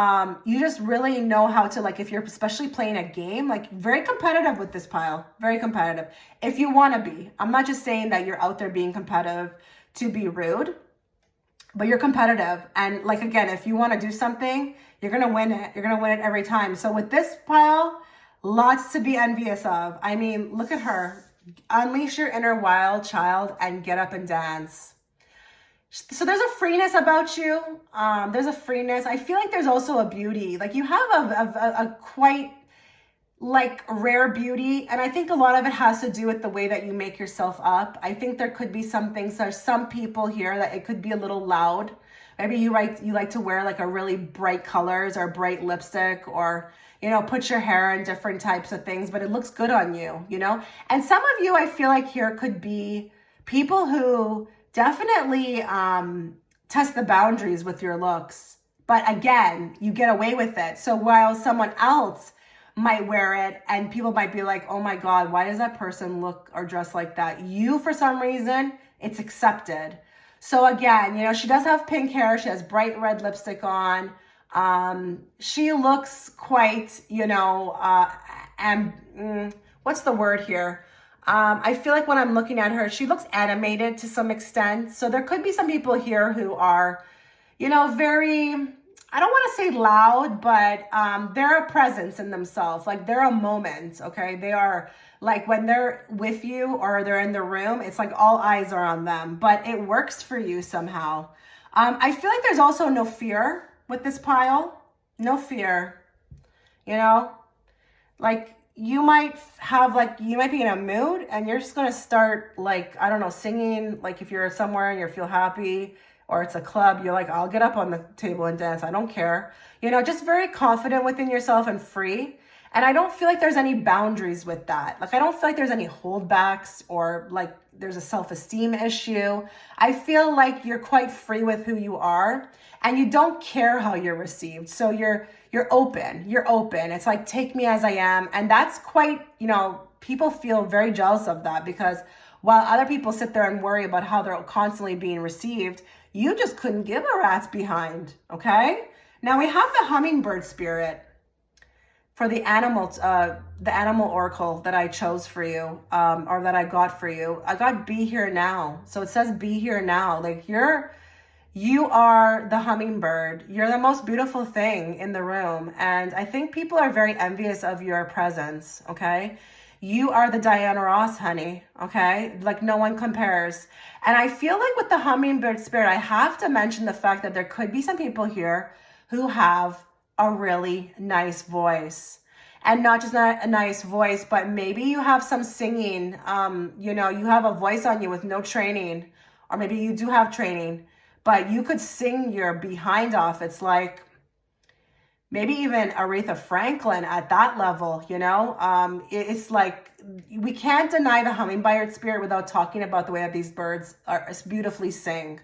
you just really know how to, like if you're especially playing a game, like very competitive with this pile. Very competitive. If you want to be. I'm not just saying that you're out there being competitive to be rude. But you're competitive. And like, again, if you want to do something, you're going to win it. You're going to win it every time. So with this pile, lots to be envious of. I mean, look at her. Unleash your inner wild child and get up and dance. So there's a freeness about you. There's a freeness. I feel like there's also a beauty. Like you have a quite like rare beauty. And I think a lot of it has to do with the way that you make yourself up. I think there could be some things. There's some people here that it could be a little loud. Maybe you like to wear like a really bright colors or bright lipstick or, you know, put your hair in different types of things, but it looks good on you, you know? And some of you, I feel like here could be people who definitely test the boundaries with your looks. But again, you get away with it. So while someone else might wear it and people might be like, oh my God, why does that person look or dress like that? You, for some reason, it's accepted. So again, you know, she does have pink hair. She has bright red lipstick on. She looks quite, you know, what's the word here? I feel like when I'm looking at her, she looks animated to some extent. So there could be some people here who are, you know, very, I don't want to say loud, but they're a presence in themselves. Like they're a moment, okay? They are like when they're with you or they're in the room, it's like all eyes are on them, but it works for you somehow. I feel like there's also no fear with this pile. No fear, you know? Like you might have like, you might be in a mood and you're just going to start like, I don't know, singing. Like if you're somewhere and you feel happy, or it's a club, you're like, I'll get up on the table and dance. I don't care. You know, just very confident within yourself and free. And I don't feel like there's any boundaries with that. Like, I don't feel like there's any holdbacks or like there's a self-esteem issue. I feel like you're quite free with who you are and you don't care how you're received. So you're open. You're open. It's like, take me as I am. And that's quite, you know, people feel very jealous of that because while other people sit there and worry about how they're constantly being received, you just couldn't give a rat's behind, okay? Now we have the hummingbird spirit. for the animal oracle that I chose for you, or that I got for you. I got be here now. So it says be here now. Like you are the hummingbird. You're the most beautiful thing in the room. And I think people are very envious of your presence, okay? You are the Diana Ross, honey, okay? Like no one compares. And I feel like with the hummingbird spirit, I have to mention the fact that there could be some people here who have a really nice voice. And not just a nice voice, but maybe you have some singing, you have a voice on you with no training, or maybe you do have training, but you could sing your behind off. It's like maybe even Aretha Franklin at that level, it's like we can't deny the hummingbird spirit without talking about the way that these birds beautifully sing.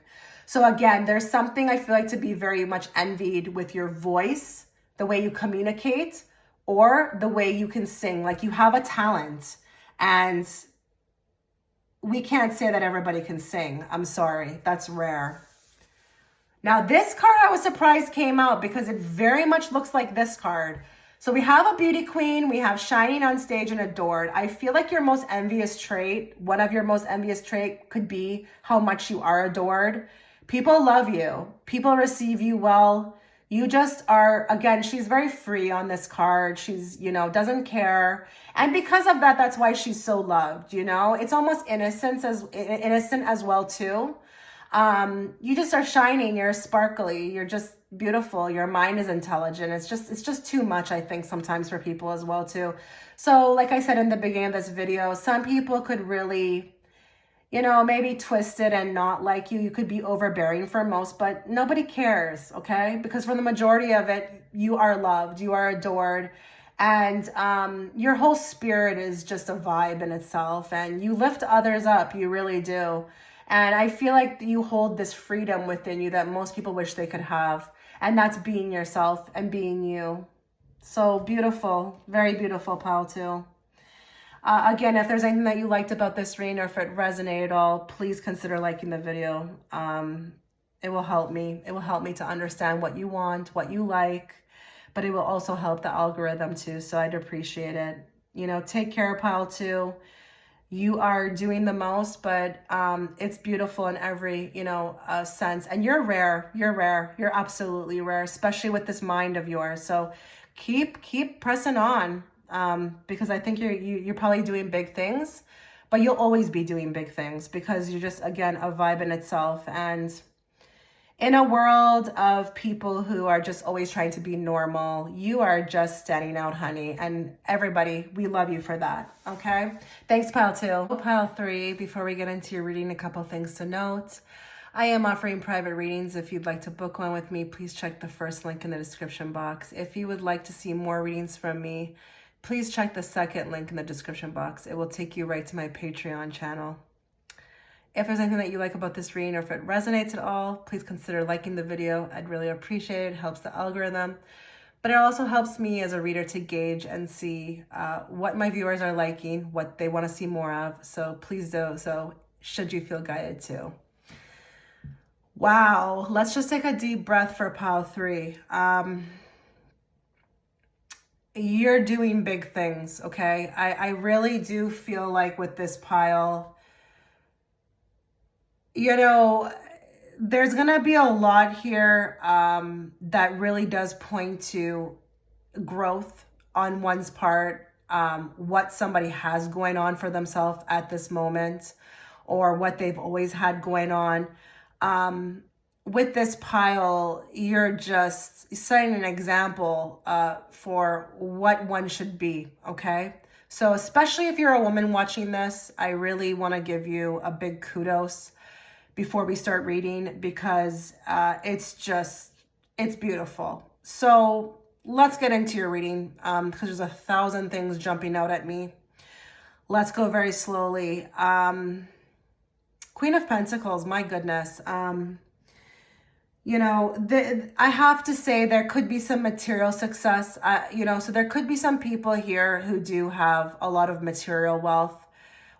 So again, there's something I feel like to be very much envied with your voice, the way you communicate, or the way you can sing. Like you have a talent, and we can't say that everybody can sing. I'm sorry, that's rare. Now this card I was surprised came out because it very much looks like this card. So we have a beauty queen, we have shining on stage and adored. I feel like your most envious trait, one of your most envious trait could be how much you are adored. People love you. People receive you well. You just are, again, she's very free on this card. She's, doesn't care. And because of that, that's why she's so loved, It's almost innocent as well too. You just are shining, you're sparkly, you're just beautiful, your mind is intelligent. It's just too much, I think, sometimes for people as well too. So like I said in the beginning of this video, some people could really, maybe twist it and not like you. You could be overbearing for most, but nobody cares, okay? Because for the majority of it, you are loved, you are adored, and your whole spirit is just a vibe in itself, and you lift others up, you really do. And I feel like you hold this freedom within you that most people wish they could have. And that's being yourself and being you. So beautiful, very beautiful, pal, too. Again, if there's anything that you liked about this reading or if it resonated at all, please consider liking the video. It will help me. It will help me to understand what you want, what you like, but it will also help the algorithm too. So I'd appreciate it. Take care, pal, too. You are doing the most, but it's beautiful in every, sense. And you're rare. You're rare. You're absolutely rare, especially with this mind of yours. So keep pressing on, because I think you're probably doing big things, but you'll always be doing big things because you're just, again, a vibe in itself. And in a world of people who are just always trying to be normal, you are just standing out, honey. And everybody, we love you for that, okay? Thanks, pile 2. Pile 3, before we get into your reading, a couple things to note. I am offering private readings. If you'd like to book one with me, please check the first link in the description box. If you would like to see more readings from me, please check the second link in the description box. It will take you right to my Patreon channel. If there's anything that you like about this reading or if it resonates at all, please consider liking the video. I'd really appreciate it. It helps the algorithm. But it also helps me as a reader to gauge and see what my viewers are liking, what they want to see more of. So please do so, should you feel guided to. Wow. Let's just take a deep breath for pile 3. You're doing big things, okay? I really do feel like with this pile, there's going to be a lot here that really does point to growth on one's part, what somebody has going on for themselves at this moment, or what they've always had going on. With this pile, you're just setting an example for what one should be, okay? So especially if you're a woman watching this, I really want to give you a big kudos before we start reading, because it's beautiful. So let's get into your reading, because there's 1,000 things jumping out at me. Let's go very slowly. Queen of Pentacles, my goodness. I have to say there could be some material success, so there could be some people here who do have a lot of material wealth,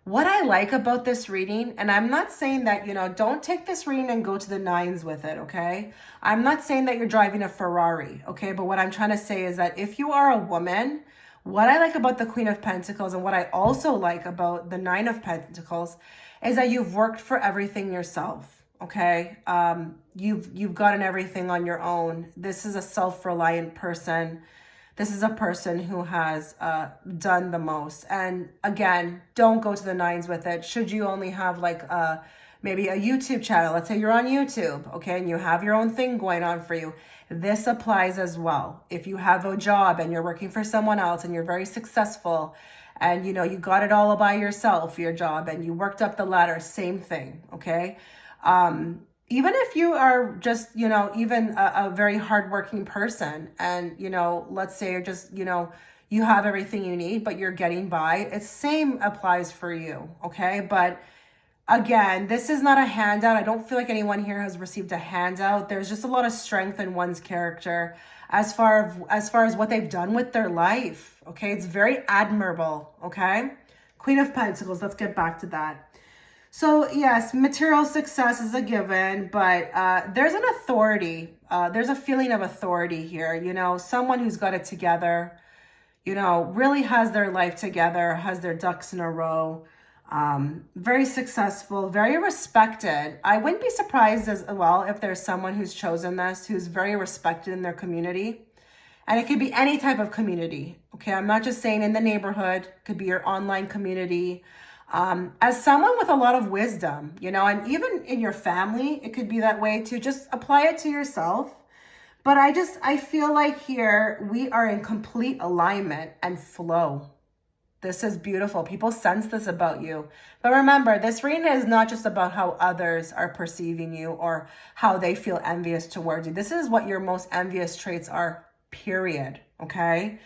What I like about this reading, and I'm not saying that, don't take this reading and go to the nines with it, okay? I'm not saying that you're driving a Ferrari, okay? But what I'm trying to say is that if you are a woman, what I like about the Queen of Pentacles and what I also like about the Nine of Pentacles is that you've worked for everything yourself, okay? You've gotten everything on your own. This is a self-reliant person. This is a person who has done the most. And again, don't go to the nines with it. Should you only have like maybe a YouTube channel, let's say you're on YouTube, okay, and you have your own thing going on for you, this applies as well. If you have a job and you're working for someone else and you're very successful and you got it all by yourself, your job, and you worked up the ladder, same thing, okay? Even if you are just, even a very hardworking person and, let's say you're just, you have everything you need, but you're getting by, it's same applies for you, okay? But again, this is not a handout. I don't feel like anyone here has received a handout. There's just a lot of strength in one's character as far as what they've done with their life, okay? It's very admirable, okay? Queen of Pentacles, let's get back to that. So yes, material success is a given, but there's an authority. There's a feeling of authority here. Someone who's got it together, really has their life together, has their ducks in a row, very successful, very respected. I wouldn't be surprised as well if there's someone who's chosen this, who's very respected in their community. And it could be any type of community. Okay, I'm not just saying in the neighborhood, it could be your online community. As someone with a lot of wisdom, and even in your family, it could be that way too. Just apply it to yourself. But I feel like here we are in complete alignment and flow. This is beautiful. People sense this about you. But remember, this reading is not just about how others are perceiving you or how they feel envious towards you. This is what your most envious traits are, period. Okay?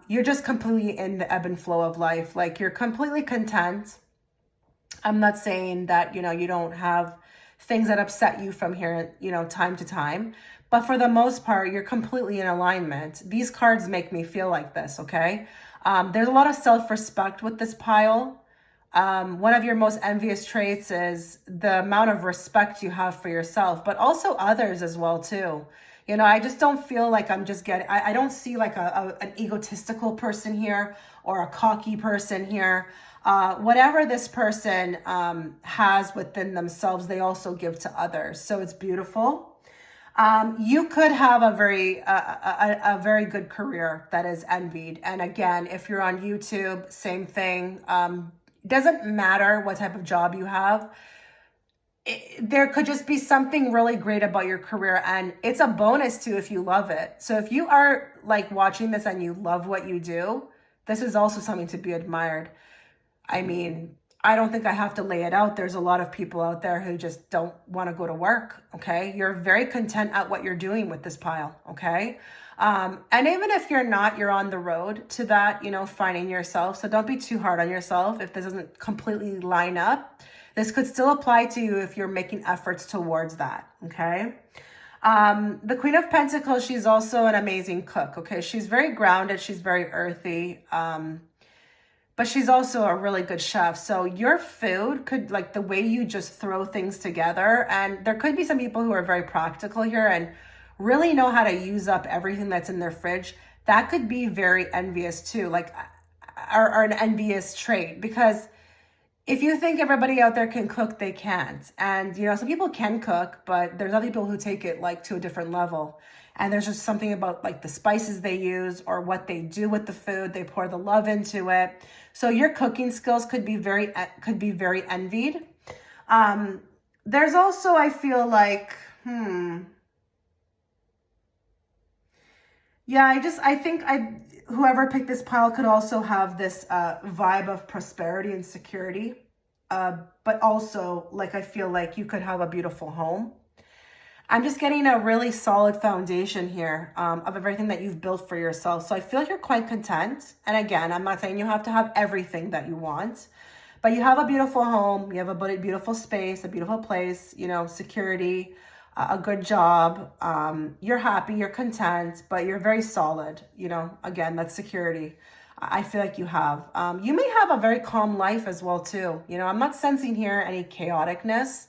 You're just completely in the ebb and flow of life. Like you're completely content. I'm not saying that, you don't have things that upset you from here, time to time. But for the most part, you're completely in alignment. These cards make me feel like this, okay? There's a lot of self-respect with this pile. One of your most envious traits is the amount of respect you have for yourself, but also others as well, too. I just don't feel like I'm just getting, I don't see like an egotistical person here or a cocky person here. Whatever this person has within themselves, they also give to others. So it's beautiful. You could have a very good career that is envied. And again, if you're on YouTube, same thing. Doesn't matter what type of job you have. There could just be something really great about your career, and it's a bonus too if you love it. So if you are like watching this and you love what you do, this is also something to be admired. I mean, I don't think I have to lay it out. There's a lot of people out there who just don't want to go to work, okay? You're very content at what you're doing with this pile, okay? And even if you're not, you're on the road to that, finding yourself. So don't be too hard on yourself if this doesn't completely line up. This could still apply to you if you're making efforts towards that, okay? The Queen of Pentacles, she's also an amazing cook, okay? She's very grounded. She's very earthy. But she's also a really good chef. So your food could, like the way you just throw things together, and there could be some people who are very practical here and really know how to use up everything that's in their fridge. That could be very envious too, like, or an envious trait, because if you think everybody out there can cook, they can't. And, some people can cook, but there's other people who take it like to a different level. And there's just something about like the spices they use or what they do with the food. They pour the love into it. So your cooking skills could be very envied. There's also, I feel like, yeah, I think whoever picked this pile could also have this vibe of prosperity and security. But also, like, I feel like you could have a beautiful home. I'm just getting a really solid foundation here of everything that you've built for yourself. So I feel like you're quite content. And again, I'm not saying you have to have everything that you want, but you have a beautiful home. You have a beautiful space, a beautiful place, security, a good job. You're happy, you're content, but you're very solid. Again, that's security. I feel like you have. You may have a very calm life as well too. I'm not sensing here any chaoticness.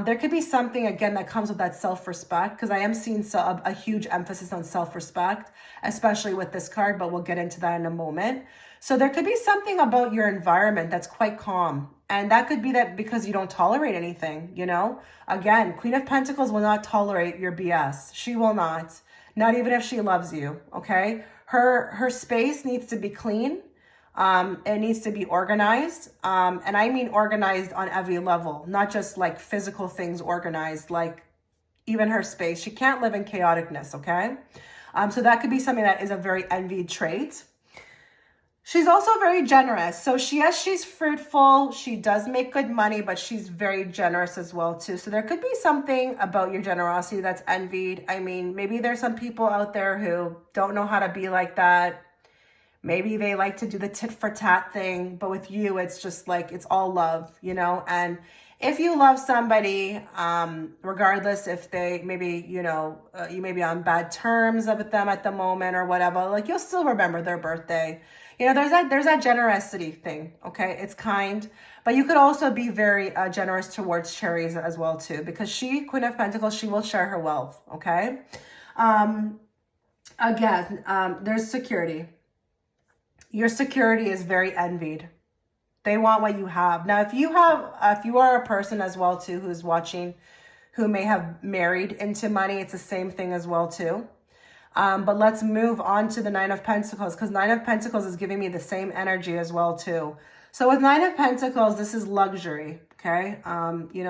There could be something, again, that comes with that self-respect, because I am seeing a huge emphasis on self-respect, especially with this card, but we'll get into that in a moment. So there could be something about your environment that's quite calm. And that could be that because you don't tolerate anything, Again, Queen of Pentacles will not tolerate your BS. She will not even if she loves you, okay? Her space needs to be clean. It needs to be organized. And I mean organized on every level, not just like physical things organized, like even her space. She can't live in chaoticness, okay? So that could be something that is a very envied trait. She's also very generous. So she's fruitful. She does make good money, but she's very generous as well too. So there could be something about your generosity that's envied. I mean, maybe there's some people out there who don't know how to be like that. Maybe they like to do the tit for tat thing, but with you, it's just like, it's all love, And if you love somebody, regardless if they maybe, you may be on bad terms with them at the moment or whatever, like you'll still remember their birthday. There's that generosity thing, okay? It's kind, but you could also be very generous towards cherries as well too, because Queen of Pentacles, she will share her wealth, okay? Again, there's security. Your security is very envied. They want what you have. Now, if you are a person as well too who's watching, who may have married into money, it's the same thing as well too. But let's move on to the Nine of Pentacles, because Nine of Pentacles is giving me the same energy as well too. So with Nine of Pentacles, this is luxury, okay?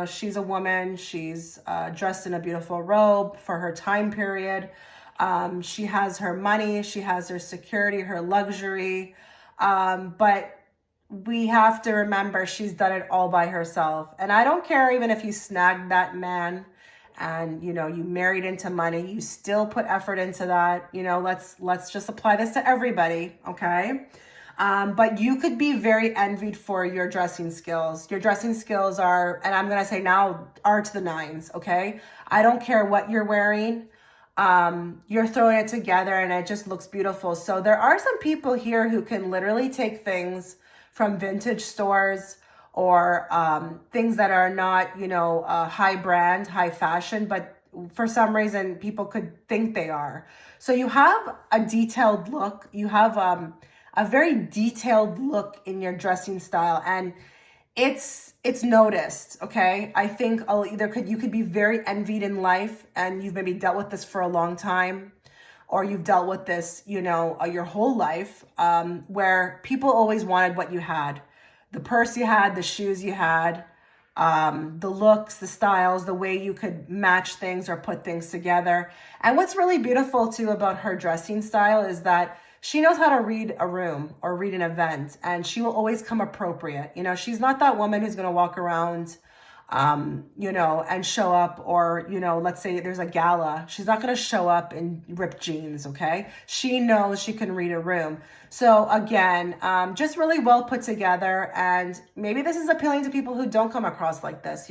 She's a woman. She's dressed in a beautiful robe for her time period. She has her money. She has her security, her luxury. But we have to remember she's done it all by herself. And I don't care even if you snagged that man and, you married into money, you still put effort into that. Let's just apply this to everybody, okay? But you could be very envied for your dressing skills. Your dressing skills are, and I'm going to say now, are to the nines, okay? I don't care what you're wearing. You're throwing it together and it just looks beautiful. So there are some people here who can literally take things from vintage stores or things that are not, high brand, high fashion, but for some reason people could think they are. So you have a detailed look. You have a very detailed look in your dressing style, and it's noticed, okay? I think you could be very envied in life, and you've maybe dealt with this for a long time, or you've dealt with this, your whole life, where people always wanted what you had. The purse you had, the shoes you had, the looks, the styles, the way you could match things or put things together. And what's really beautiful too about her dressing style is that she knows how to read a room or read an event, and she will always come appropriate. She's not that woman who's going to walk around, and show up, or, let's say there's a gala. She's not going to show up in ripped jeans, okay? She knows she can read a room. So again, just really well put together. And maybe this is appealing to people who don't come across like this,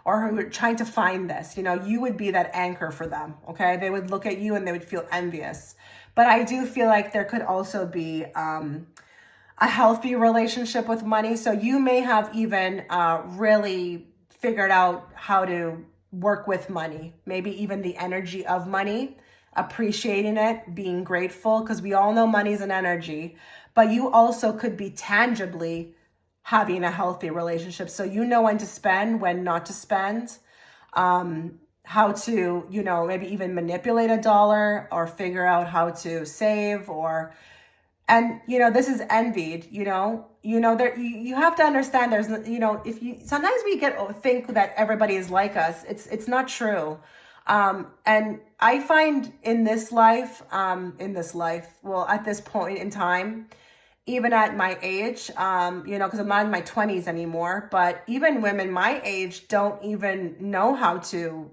or who are trying to find this. You would be that anchor for them, okay? They would look at you and they would feel envious. But I do feel like there could also be a healthy relationship with money. So you may have even really figured out how to work with money, maybe even the energy of money, appreciating it, being grateful, because we all know money is an energy, but you also could be tangibly having a healthy relationship. So you know when to spend, when not to spend, how to, maybe even manipulate a dollar or figure out how to save and this is envied, there, you have to understand there's, sometimes we think that everybody is like us. It's not true. And I find in this life, well, at this point in time, even at my age, because I'm not in my 20s anymore, but even women my age don't even know how to,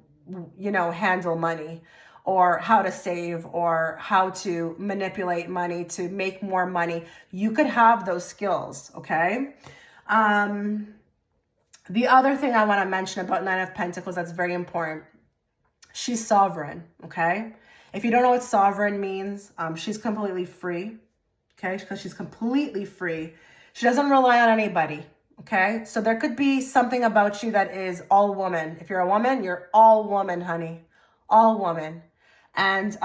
handle money, or how to save, or how to manipulate money to make more money. You could have those skills, okay? The other thing I want to mention about Nine of Pentacles that's very important, she's sovereign, okay? If you don't know what sovereign means, she's completely free, okay? Because she's completely free. She doesn't rely on anybody, okay? So there could be something about you that is all woman. If you're a woman, you're all woman, honey. All woman. And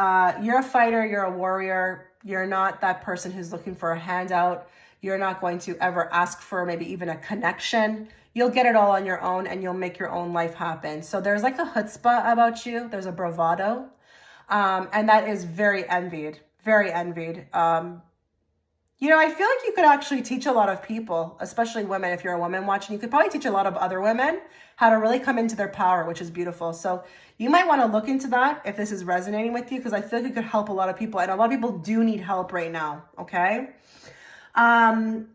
you're a fighter, you're a warrior. You're not that person who's looking for a handout. You're not going to ever ask for maybe even a connection. You'll get it all on your own and you'll make your own life happen. So there's like a chutzpah about you. There's a bravado. And that is very envied, very envied. You know, I feel like you could actually teach a lot of people, especially women. If you're a woman watching, you could probably teach a lot of other women how to really come into their power, which is beautiful. So you might want to look into that if this is resonating with you, because I feel like you could help a lot of people. And a lot of people do need help right now, okay?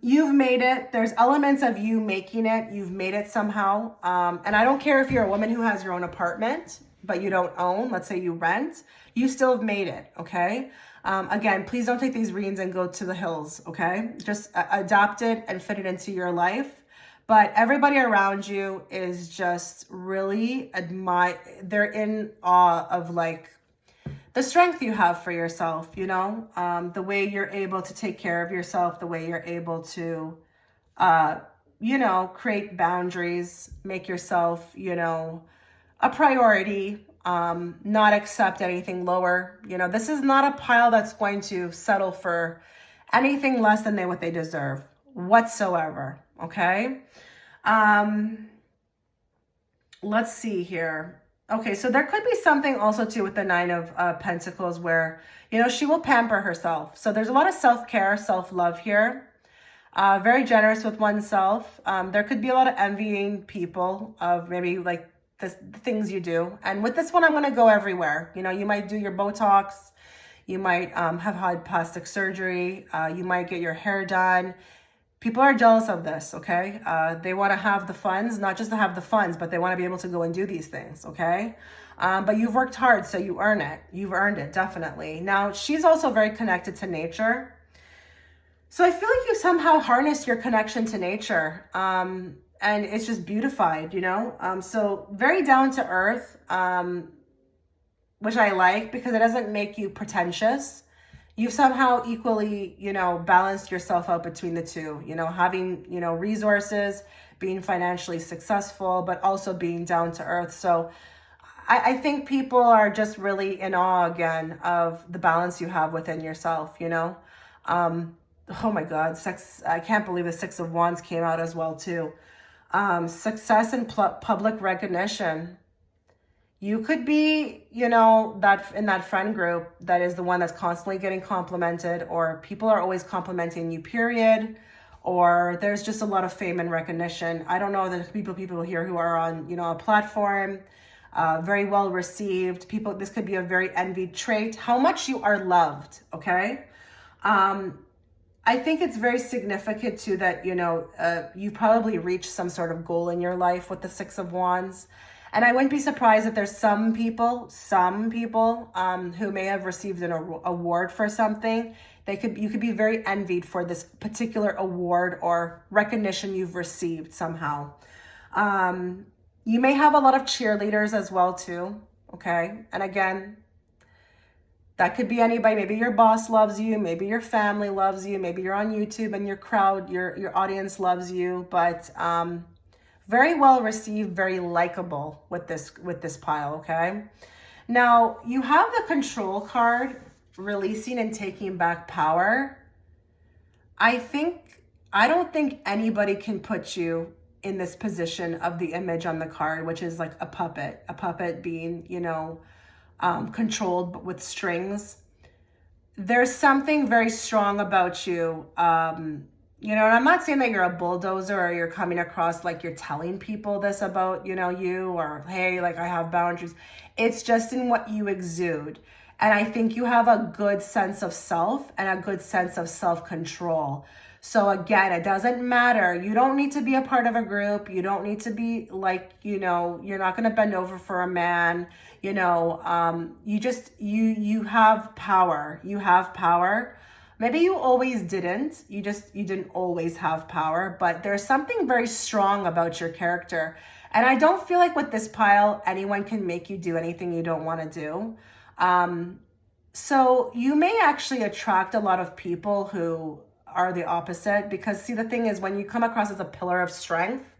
You've made it. There's elements of you making it. You've made it somehow. And I don't care if you're a woman who has your own apartment, but you don't own, let's say you rent, you still have made it, okay? Again, please don't take these readings and go to the hills, okay? Just adapt it and fit it into your life. But everybody around you is just really they're in awe of like the strength you have for yourself, you know, the way you're able to take care of yourself, the way you're able to, you know, create boundaries, make yourself, you know, a priority, not accept anything lower. You know, this is not a pile that's going to settle for anything less than what they deserve whatsoever. Okay. Let's see here. Okay. So there could be something also too with the Nine of Pentacles where, you know, she will pamper herself. So there's a lot of self-care, self-love here. Very generous with oneself. There could be a lot of envying people of maybe like the things you do. And with this one, I'm going to go everywhere. You know, you might do your Botox. You might have had plastic surgery. You might get your hair done. People are jealous of this, okay? They want to have the funds, not just to have the funds, but they want to be able to go and do these things, okay? But you've worked hard, so you earn it. You've earned it, definitely. Now, she's also very connected to nature. So I feel like you somehow harness your connection to nature. And it's just beautified, you know? So very down to earth, which I like because it doesn't make you pretentious. You've somehow equally, you know, balanced yourself out between the two, you know, having, you know, resources, being financially successful, but also being down to earth. So I think people are just really in awe again of the balance you have within yourself, you know? Oh my God, I can't believe the Six of Wands came out as well too. Success and public recognition. You could be, you know, that in that friend group that is the one that's constantly getting complimented, or people are always complimenting you, period. Or there's just a lot of fame and recognition. I don't know, there's people here who are on, you know, a platform, very well received. People, this could be a very envied trait. How much you are loved, okay? I think it's very significant too that, you know, you probably reached some sort of goal in your life with the Six of Wands. And I wouldn't be surprised if there's some people who may have received an award for something. You could be very envied for this particular award or recognition you've received somehow. You may have a lot of cheerleaders as well too, okay? And again, that could be anybody. Maybe your boss loves you. Maybe your family loves you. Maybe you're on YouTube and your crowd, your audience loves you. But very well received, very likable with this pile, okay? Now, you have the Control card, releasing and taking back power. I don't think anybody can put you in this position of the image on the card, which is like a puppet being, you know, controlled with strings. There's something very strong about you. You know, and I'm not saying that you're a bulldozer or you're coming across like you're telling people this about, you know, you, or, hey, like I have boundaries. It's just in what you exude. And I think you have a good sense of self and a good sense of self-control. So again, it doesn't matter. You don't need to be a part of a group. You don't need to be like, you know, you're not going to bend over for a man. You know, you have power. You have power. Maybe you always didn't. You didn't always have power, but there's something very strong about your character. And I don't feel like with this pile, anyone can make you do anything you don't want to do. So you may actually attract a lot of people who are the opposite, because see, the thing is, when you come across as a pillar of strength,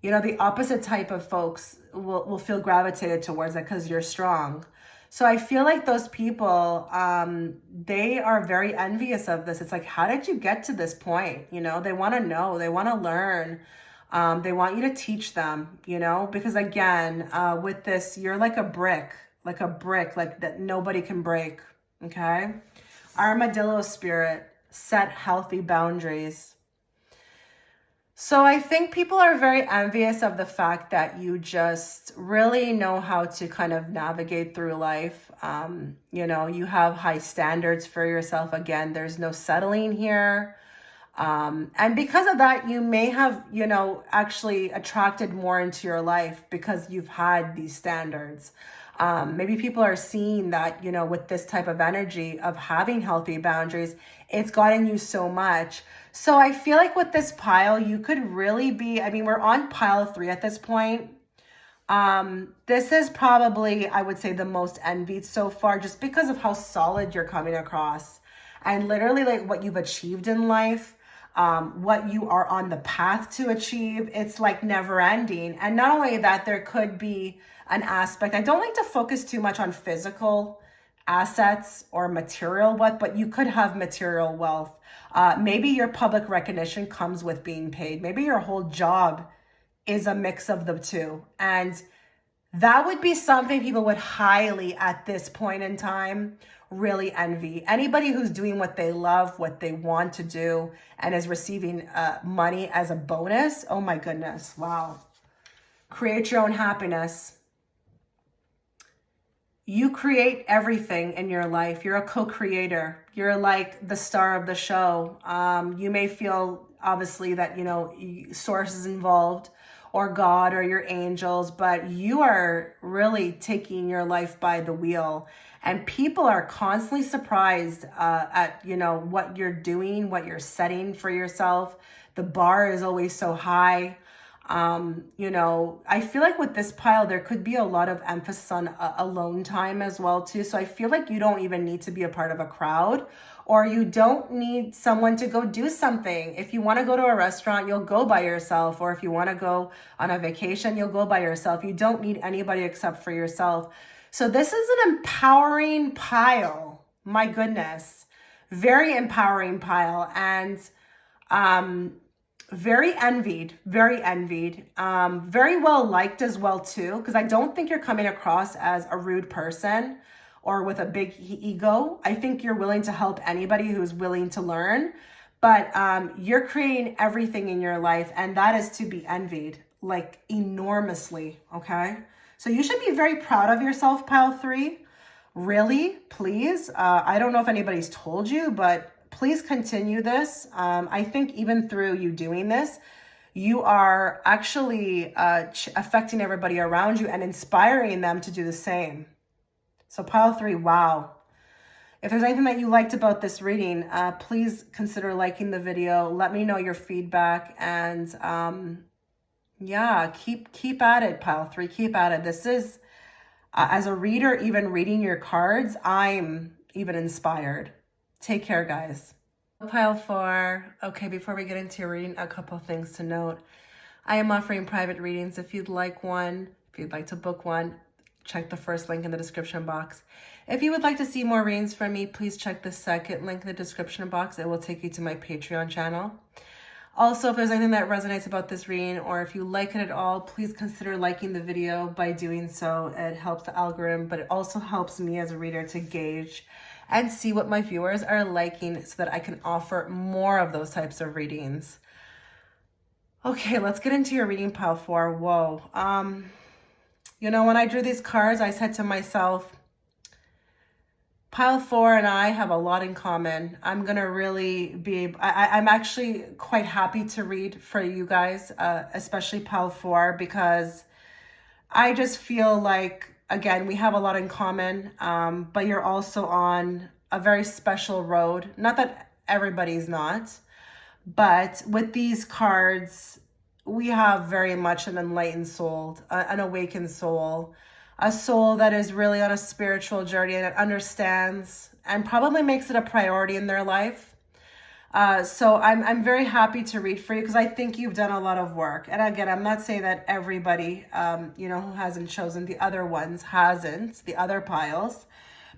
you know, the opposite type of folks will feel gravitated towards it because you're strong. So I feel like those people, they are very envious of this. It's like, how did you get to this point? You know, they want to know, they want to learn. They want you to teach them, you know, because again, with this, you're like a brick, like that nobody can break. Okay. Armadillo spirit, set healthy boundaries. So I think people are very envious of the fact that you just really know how to kind of navigate through life. You know, you have high standards for yourself. Again, there's no settling here. And because of that, you may have, you know, actually attracted more into your life because you've had these standards. Maybe people are seeing that, you know, with this type of energy of having healthy boundaries, it's gotten you so much. So I feel like with this pile, you could really be, I mean, we're on pile 3 at this point. This is probably, I would say, the most envied so far, just because of how solid you're coming across and literally like what you've achieved in life. What you are on the path to achieve. It's like never ending. And not only that, there could be an aspect. I don't like to focus too much on physical assets or material wealth, but you could have material wealth. Maybe your public recognition comes with being paid. Maybe your whole job is a mix of the two. And that would be something people would highly, at this point in time, really envy. Anybody who's doing what they love, what they want to do, and is receiving money as a bonus. Oh my goodness. Wow. Create your own happiness. You create everything in your life. You're a co-creator. You're like the star of the show. You may feel obviously that, you know, source is involved, or God, or your angels, but you are really taking your life by the wheel. And people are constantly surprised at, you know, what you're doing, what you're setting for yourself. The bar is always so high. You know, I feel like with this pile, there could be a lot of emphasis on alone time as well, too. So I feel like you don't even need to be a part of a crowd, or you don't need someone to go do something. If you want to go to a restaurant, you'll go by yourself. Or if you want to go on a vacation, you'll go by yourself. You don't need anybody except for yourself. So this is an empowering pile. My goodness. Very empowering pile. And, very envied, very well liked as well too, because I don't think you're coming across as a rude person or with a big ego. I think you're willing to help anybody who's willing to learn, but you're creating everything in your life, and that is to be envied, like enormously, okay? So you should be very proud of yourself, pile 3. Really, please. I don't know if anybody's told you, but please continue this. I think even through you doing this, you are actually affecting everybody around you and inspiring them to do the same. So pile 3, wow. If there's anything that you liked about this reading, please consider liking the video. Let me know your feedback, and yeah, keep at it, pile 3. Keep at it. This is, as a reader, even reading your cards, I'm even inspired. Take care, guys. Pile 4. Okay, before we get into your reading, a couple things to note. I am offering private readings. If you'd like one, if you'd like to book one, check the first link in the description box. If you would like to see more readings from me, please check the second link in the description box. It will take you to my Patreon channel. Also, if there's anything that resonates about this reading, or if you like it at all, please consider liking the video. By doing so, it helps the algorithm, but it also helps me as a reader to gauge and see what my viewers are liking, so that I can offer more of those types of readings. Okay, let's get into your reading, pile 4. Whoa. You know, when I drew these cards, I said to myself, pile 4 and I have a lot in common. I'm going to really be, I'm actually quite happy to read for you guys, especially pile 4, because I just feel like, again, we have a lot in common, but you're also on a very special road. Not that everybody's not, but with these cards, we have very much an enlightened soul, an awakened soul. a soul that is really on a spiritual journey and it understands and probably makes it a priority in their life. So I'm very happy to read for you because I think you've done a lot of work. And again, I'm not saying that everybody, who hasn't chosen the other ones hasn't, the other piles.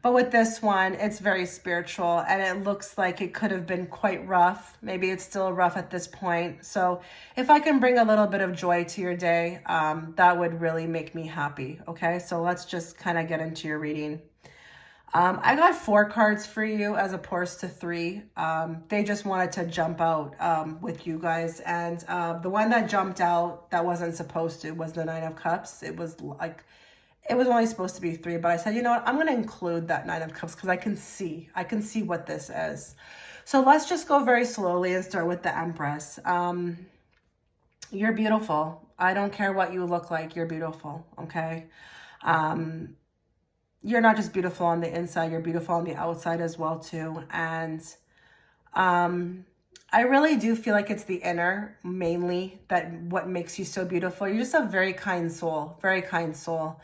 But with this one, it's very spiritual and it looks like it could have been quite rough. Maybe it's still rough at this point. So if I can bring a little bit of joy to your day, that would really make me happy. Okay, so let's just kind of get into your reading. I got 4 cards for you as opposed to 3. They just wanted to jump out with you guys. And the one that jumped out that wasn't supposed to was the 9 of Cups. It was only supposed to be 3, but I said, you know what, I'm going to include that 9 of Cups because I can see what this is. So let's just go very slowly and start with the Empress. You're beautiful. I don't care what you look like. You're beautiful. Okay. You're not just beautiful on the inside, you're beautiful on the outside as well too. And I really do feel like it's the inner mainly that what makes you so beautiful. You're just a very kind soul, very kind soul.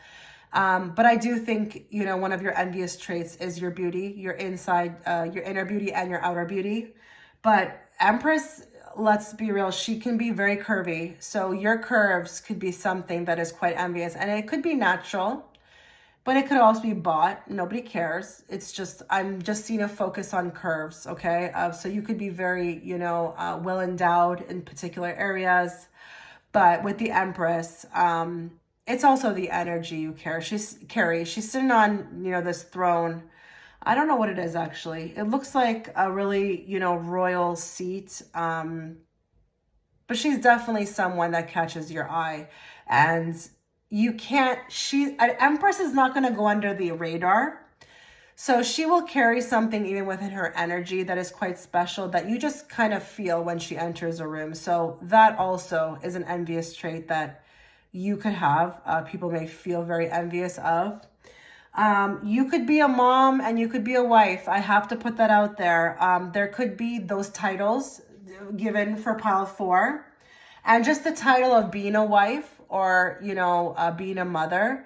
But I do think, one of your envious traits is your beauty, your inside, your inner beauty and your outer beauty. But Empress, let's be real, she can be very curvy. So your curves could be something that is quite envious and it could be natural. But it could also be bought. Nobody cares. It's just, I'm just seeing a focus on curves, okay? So you could be very, well endowed in particular areas. But with the Empress, it's also the energy you carry. She's sitting on, this throne. I don't know what it is actually. It looks like a really, royal seat. But she's definitely someone that catches your eye. And an Empress is not going to go under the radar. So she will carry something even within her energy that is quite special that you just kind of feel when she enters a room. So that also is an envious trait that you could have. People may feel very envious of. You could be a mom and you could be a wife. I have to put that out there. There could be those titles given for pile 4. And just the title of being a wife or, being a mother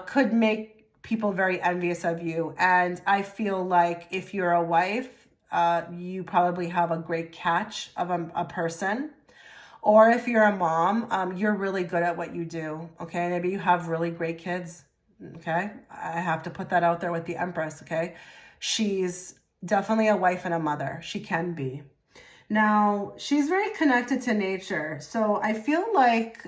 could make people very envious of you. And I feel like if you're a wife, you probably have a great catch of a person. Or if you're a mom, you're really good at what you do. Okay, maybe you have really great kids. Okay, I have to put that out there with the Empress. Okay, she's definitely a wife and a mother. She can be. Now, she's very connected to nature. So I feel like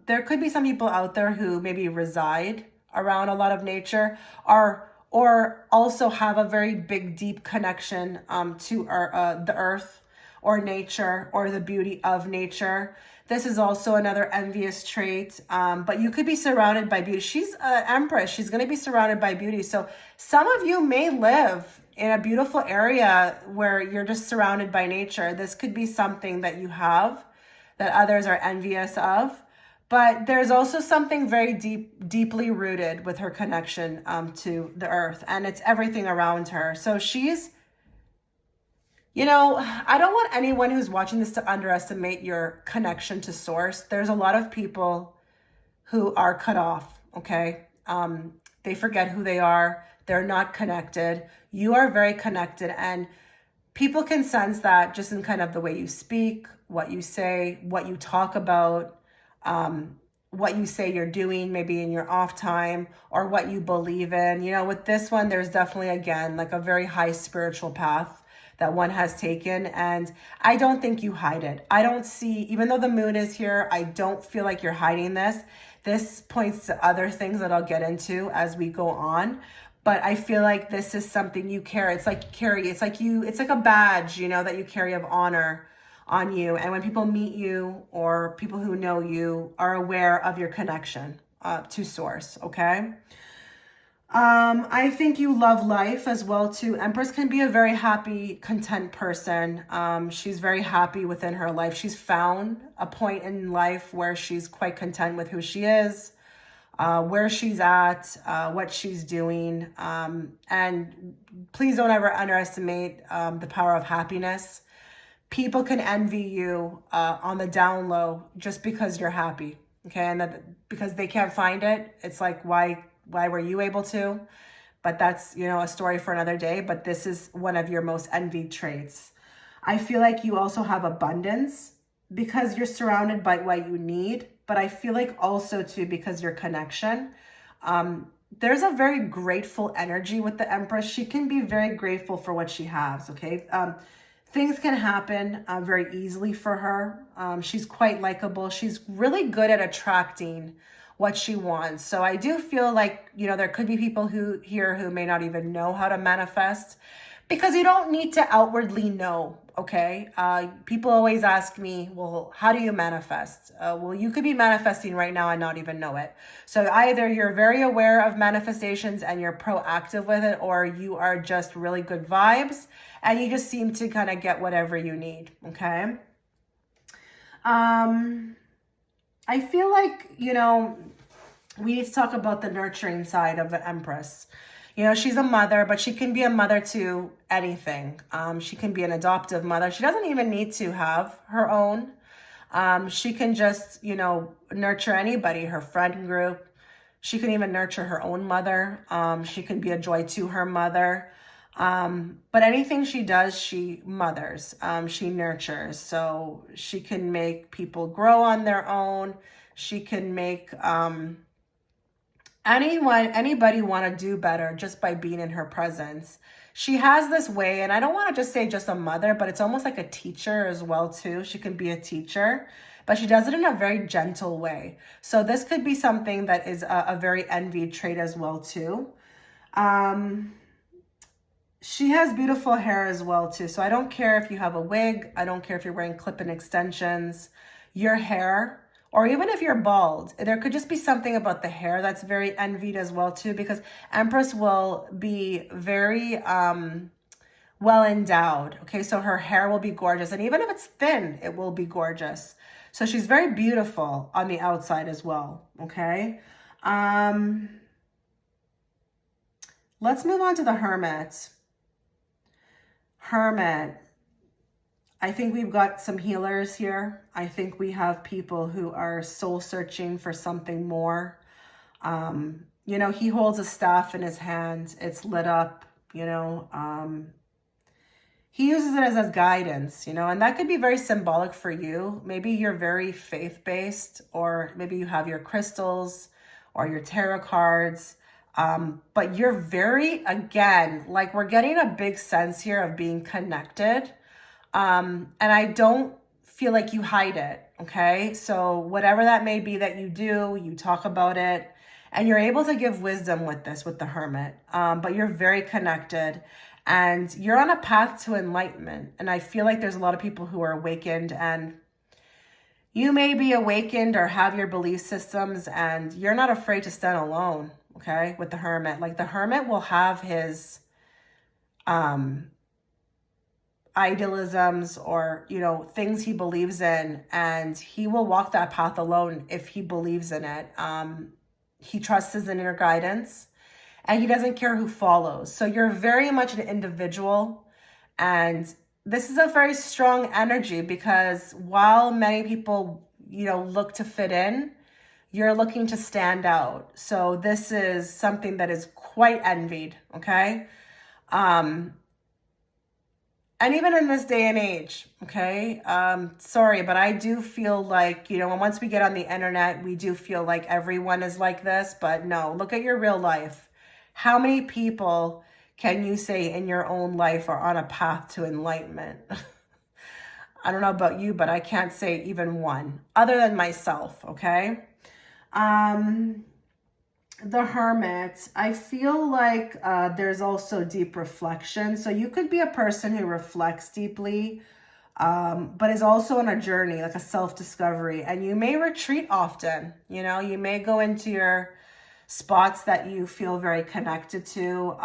there could be some people out there who maybe reside around a lot of nature or also have a very big, deep connection to the earth or nature or the beauty of nature. This is also another envious trait, but you could be surrounded by beauty. She's an Empress. She's going to be surrounded by beauty. So some of you may live in a beautiful area where you're just surrounded by nature. This could be something that you have that others are envious of. But there's also something very deeply rooted with her connection to the earth. And it's everything around her. So she's, I don't want anyone who's watching this to underestimate your connection to source. There's a lot of people who are cut off, okay? They forget who they are. They're not connected. You are very connected, and people can sense that just in kind of the way you speak, what you say, what you talk about, what you say you're doing maybe in your off time, or what you believe in. With this one, there's definitely, again, like a very high spiritual path that one has taken, and I don't think you hide it. I don't see, even though the moon is here, I don't feel like you're hiding this. This points to other things that I'll get into as we go on. But I feel like this is something you carry. It's like a badge, that you carry of honor on you. And when people meet you or people who know you are aware of your connection to source, okay? I think you love life as well too. Empress can be a very happy, content person. She's very happy within her life. She's found a point in life where she's quite content with who she is, where she's at, what she's doing. And please don't ever underestimate the power of happiness. People can envy you on the down low just because you're happy. Okay, and that because they can't find it, it's like, why were you able to? But that's, a story for another day. But this is one of your most envied traits. I feel like you also have abundance because you're surrounded by what you need. But I feel like also too, because your connection, there's a very grateful energy with the Empress. She can be very grateful for what she has, okay? Things can happen very easily for her. She's quite likable. She's really good at attracting what she wants. So I do feel like, there could be people who may not even know how to manifest, because you don't need to outwardly know, okay? People always ask me, well, how do you manifest? Well, you could be manifesting right now and not even know it. So either you're very aware of manifestations and you're proactive with it, or you are just really good vibes and you just seem to kind of get whatever you need, okay? I feel like, we need to talk about the nurturing side of the Empress. She's a mother, but she can be a mother to anything. She can be an adoptive mother. She doesn't even need to have her own. She can just, nurture anybody, her friend group. She can even nurture her own mother. She can be a joy to her mother. But anything she does, she mothers, she nurtures. So she can make people grow on their own. She can make, anybody want to do better just by being in her presence. She has this way, and I don't want to just say just a mother, but it's almost like a teacher as well too. She can be a teacher, but she does it in a very gentle way. So this could be something that is a very envied trait as well too. She has beautiful hair as well too. So I don't care if you have a wig. I don't care if you're wearing clip-in extensions. Your hair, or even if you're bald, there could just be something about the hair that's very envied as well too, because Empress will be very well endowed. Okay, so her hair will be gorgeous. And even if it's thin, it will be gorgeous. So she's very beautiful on the outside as well. Okay. Let's move on to the Hermit. Hermit. I think we've got some healers here. I think we have people who are soul searching for something more. He holds a staff in his hand. It's lit up, he uses it as guidance, and that could be very symbolic for you. Maybe you're very faith-based, or maybe you have your crystals or your tarot cards. But you're very, again, like we're getting a big sense here of being connected. And I don't feel like you hide it. Okay. So whatever that may be that you do, you talk about it, and you're able to give wisdom with this, with the Hermit. But you're very connected and you're on a path to enlightenment. And I feel like there's a lot of people who are awakened, and you may be awakened or have your belief systems, and you're not afraid to stand alone. Okay. With the Hermit, like the Hermit will have his, idealisms or, things he believes in, and he will walk that path alone if he believes in it. He trusts his inner guidance, and he doesn't care who follows. So you're very much an individual, and this is a very strong energy, because while many people, look to fit in, you're looking to stand out. So this is something that is quite envied. Okay. And even in this day and age, okay, sorry, but I do feel like, once we get on the internet, we do feel like everyone is like this. But no, look at your real life. How many people can you say in your own life are on a path to enlightenment? I don't know about you, but I can't say even one, other than myself, okay? The Hermit, I feel like there's also deep reflection. So you could be a person who reflects deeply, but is also on a journey, like a self-discovery. And you may retreat often. You may go into your spots that you feel very connected to.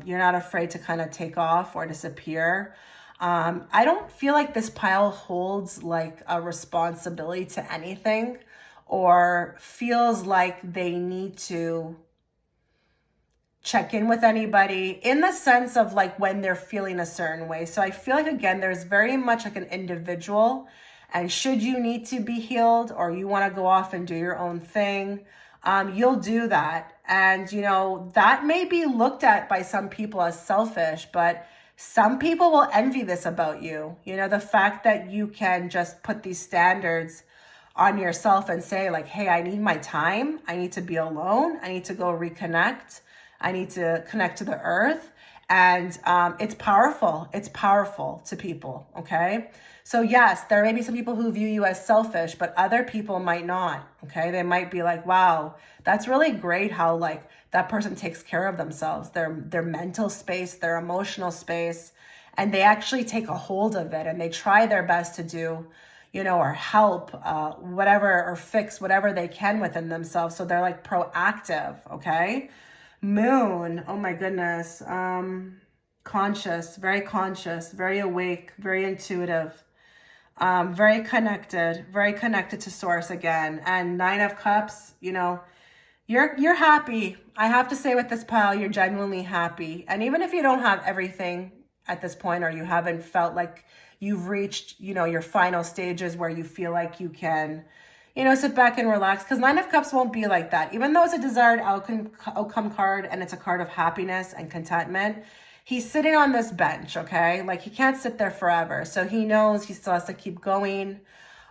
You're not afraid to kind of take off or disappear. I don't feel like this pile holds like a responsibility to anything, or feels like they need to check in with anybody in the sense of like when they're feeling a certain way. So I feel like, again, there's very much like an individual, And should you need to be healed or you want to go off and do your own thing, you'll do that. And, you know, that may be looked at by some people as selfish, but some people will envy this about you. You know, the fact that you can just put these standards on yourself and say like, hey, I need my time. I need to be alone. I need to go reconnect. I need to connect to the earth. And it's powerful. It's powerful to people. Okay. So yes, there may be some people who view you as selfish, but other people might not. Okay. They might be like, wow, that's really great how like that person takes care of themselves, their mental space, their emotional space, and they actually take a hold of it and they try their best to do, you know, or help whatever, or fix whatever they can within themselves. So they're like proactive. Okay. Moon, oh my goodness. Conscious, very awake, very intuitive, very connected to source again. And 9 of Cups, you know, you're happy. I have to say with this pile, you're genuinely happy. And even if you don't have everything at this point, or you haven't felt like you've reached, you know, your final stages where you feel like you can, you know, sit back and relax, because 9 of Cups won't be like that. Even though it's a desired outcome card and it's a card of happiness and contentment, he's sitting on this bench, okay? Like he can't sit there forever. So he knows he still has to keep going.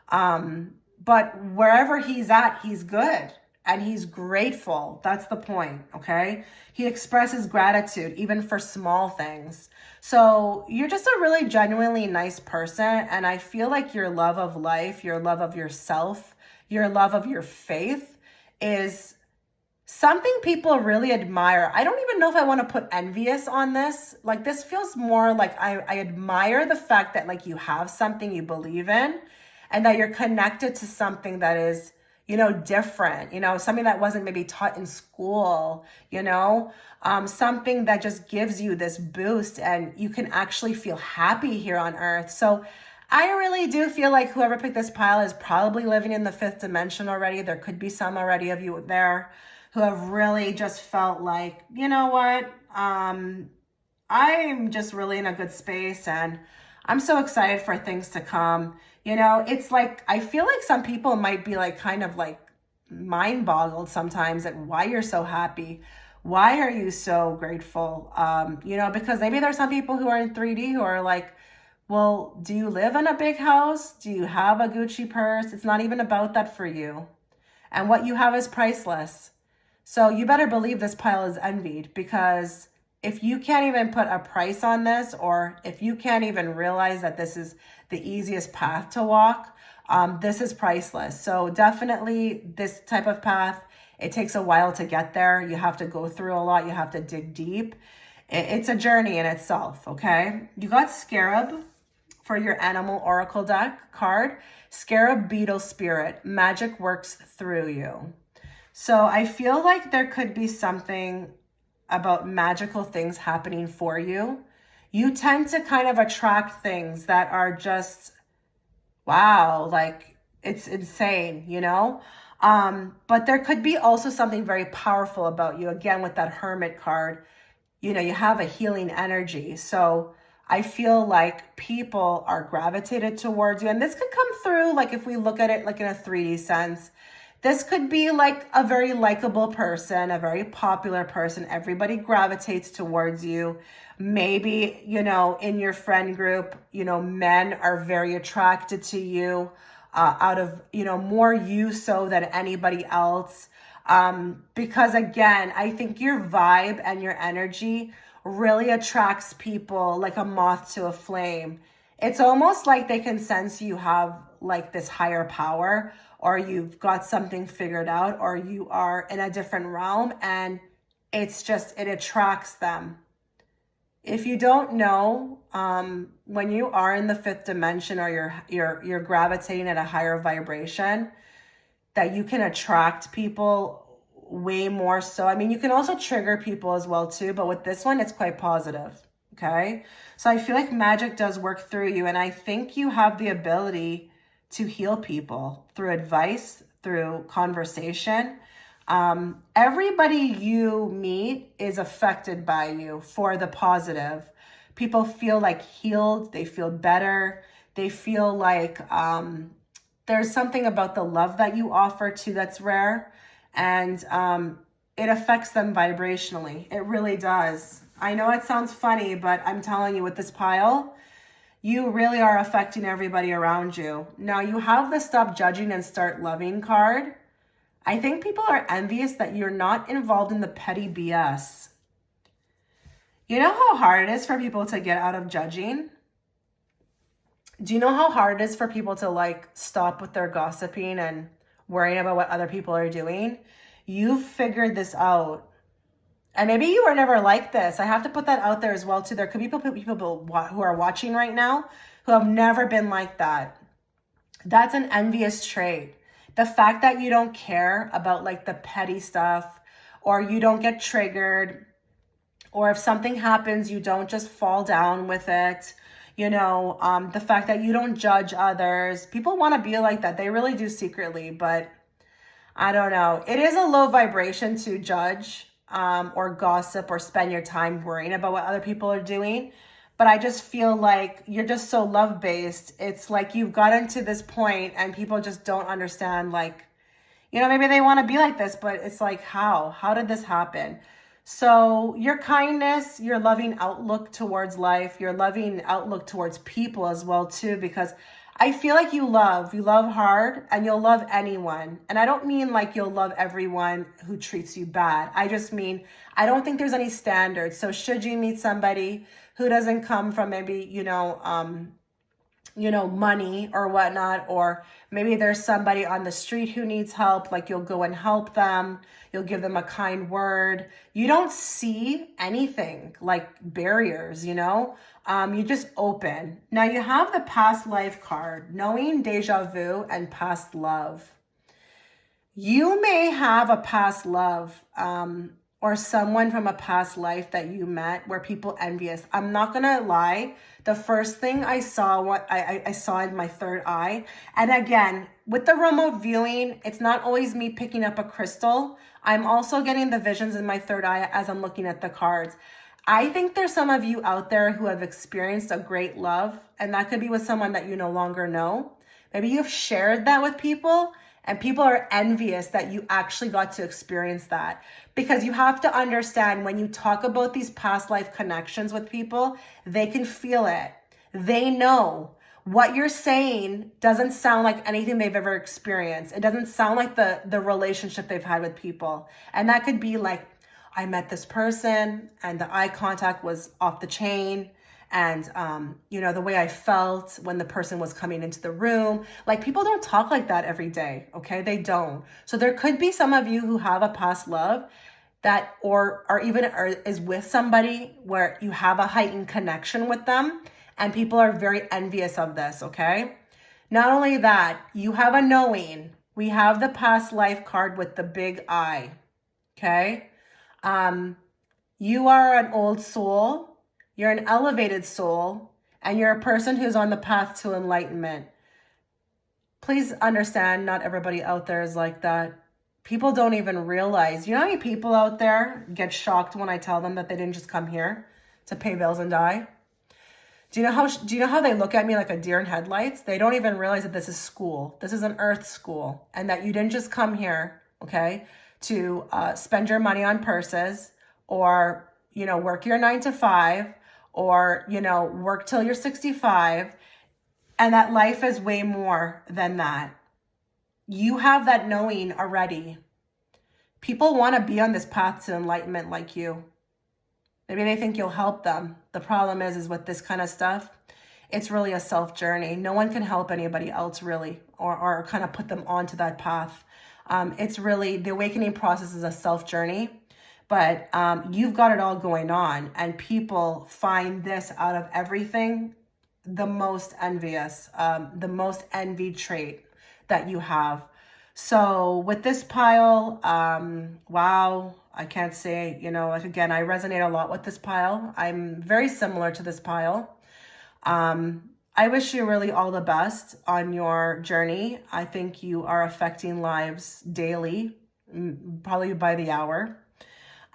But wherever he's at, he's good and he's grateful. That's the point, okay? He expresses gratitude even for small things. So you're just a really genuinely nice person. And I feel like your love of life, your love of yourself, your love of your faith is something people really admire. I don't even know if I want to put envious on this. Like this feels more like I admire the fact that like you have something you believe in and that you're connected to something that is, you know, different, you know, something that wasn't maybe taught in school, you know, something that just gives you this boost and you can actually feel happy here on earth. So I really do feel like whoever picked this pile is probably living in the 5th dimension already. There could be some already of you there who have really just felt like, you know what, I'm just really in a good space and I'm so excited for things to come. You know, it's like, I feel like some people might be like kind of like mind boggled sometimes at why you're so happy. Why are you so grateful? You know, because maybe there's some people who are in 3D who are like, well, do you live in a big house? Do you have a Gucci purse? It's not even about that for you. And what you have is priceless. So you better believe this pile is envied, because if you can't even put a price on this, or if you can't even realize that this is the easiest path to walk, this is priceless. So definitely this type of path, it takes a while to get there. You have to go through a lot. You have to dig deep. It's a journey in itself, okay? You got Scarab for your Animal Oracle deck card. Scarab Beetle Spirit. Magic works through you. So I feel like there could be something about magical things happening for you. You tend to kind of attract things that are just, wow, like it's insane, you know? But there could be also something very powerful about you. Again, with that Hermit card, you know, you have a healing energy. So I feel like people are gravitated towards you. And this could come through, like if we look at it like in a 3D sense, this could be like a very likable person, a very popular person. Everybody gravitates towards you. Maybe, you know, in your friend group, you know, men are very attracted to you out of, you know, more you so than anybody else. Because again, I think your vibe and your energy really attracts people like a moth to a flame. It's almost like they can sense you have like this higher power, or you've got something figured out, or you are in a different realm, and it's just, it attracts them. If you don't know, when you are in the 5th dimension, or you're gravitating at a higher vibration, that you can attract people way more so. I mean, you can also trigger people as well too, but with this one, it's quite positive. Okay. So I feel like magic does work through you. And I think you have the ability to heal people through advice, through conversation. Everybody you meet is affected by you for the positive. People feel like healed. They feel better. They feel like there's something about the love that you offer too that's rare. And it affects them vibrationally. It really does. I know it sounds funny, but I'm telling you, with this pile, you really are affecting everybody around you. Now, you have the stop judging and start loving card. I think people are envious that you're not involved in the petty BS. You know how hard it is for people to get out of judging? Do you know how hard it is for people to like stop with their gossiping and worrying about what other people are doing? You've figured this out. And maybe you were never like this. I have to put that out there as well too. There could be people who are watching right now who have never been like that. That's an envious trait. The fact that you don't care about like the petty stuff, or you don't get triggered, or if something happens, you don't just fall down with it. You know, the fact that you don't judge others. People want to be like that. They really do secretly, but I don't know. It is a low vibration to judge or gossip or spend your time worrying about what other people are doing. But I just feel like you're just so love-based. It's like you've gotten to this point and people just don't understand, like, you know, maybe they want to be like this, but it's like, how? How did this happen? So your kindness, your loving outlook towards life, your loving outlook towards people as well too, because I feel like you love hard, and you'll love anyone. And I don't mean like you'll love everyone who treats you bad. I just mean, I don't think there's any standards. So should you meet somebody who doesn't come from maybe, money or whatnot, or maybe there's somebody on the street who needs help, like you'll go and help them. You'll give them a kind word. You don't see anything like barriers, you just open. Now you have the past life card, knowing, deja vu, and past love. You may have a past love, or someone from a past life that you met where people envious. I'm not gonna lie. The first thing I saw, what I saw in my third eye, and again, with the remote viewing, it's not always me picking up a crystal. I'm also getting the visions in my third eye as I'm looking at the cards. I think there's some of you out there who have experienced a great love, and that could be with someone that you no longer know. Maybe you've shared that with people, and people are envious that you actually got to experience that. Because you have to understand, when you talk about these past life connections with people, they can feel it. They know. What you're saying doesn't sound like anything they've ever experienced. It doesn't sound like the relationship they've had with people. And that could be like, I met this person and the eye contact was off the chain. And, the way I felt when the person was coming into the room, like people don't talk like that every day. Okay. They don't. So there could be some of you who have a past love that, or is with somebody where you have a heightened connection with them, and people are very envious of this. Okay. Not only that, you have a knowing. We have the past life card with the big I. Okay. You are an old soul. You're an elevated soul, and you're a person who's on the path to enlightenment. Please understand, not everybody out there is like that. People don't even realize. You know how many people out there get shocked when I tell them that they didn't just come here to pay bills and die? Do you know how they look at me like a deer in headlights? They don't even realize that this is school. This is an earth school, and that you didn't just come here, okay, to spend your money on purses, or work your 9 to 5. Or, work till you're 65, and that life is way more than that. You have that knowing already. People want to be on this path to enlightenment like you. Maybe they think you'll help them. The problem is with this kind of stuff, it's really a self journey. No one can help anybody else really, or kind of put them onto that path. It's really, the awakening process is a self journey. But you've got it all going on, and people find this out of everything the most envious, the most envied trait that you have. So with this pile, wow, I can't say, again, I resonate a lot with this pile. I'm very similar to this pile. I wish you really all the best on your journey. I think you are affecting lives daily, probably by the hour.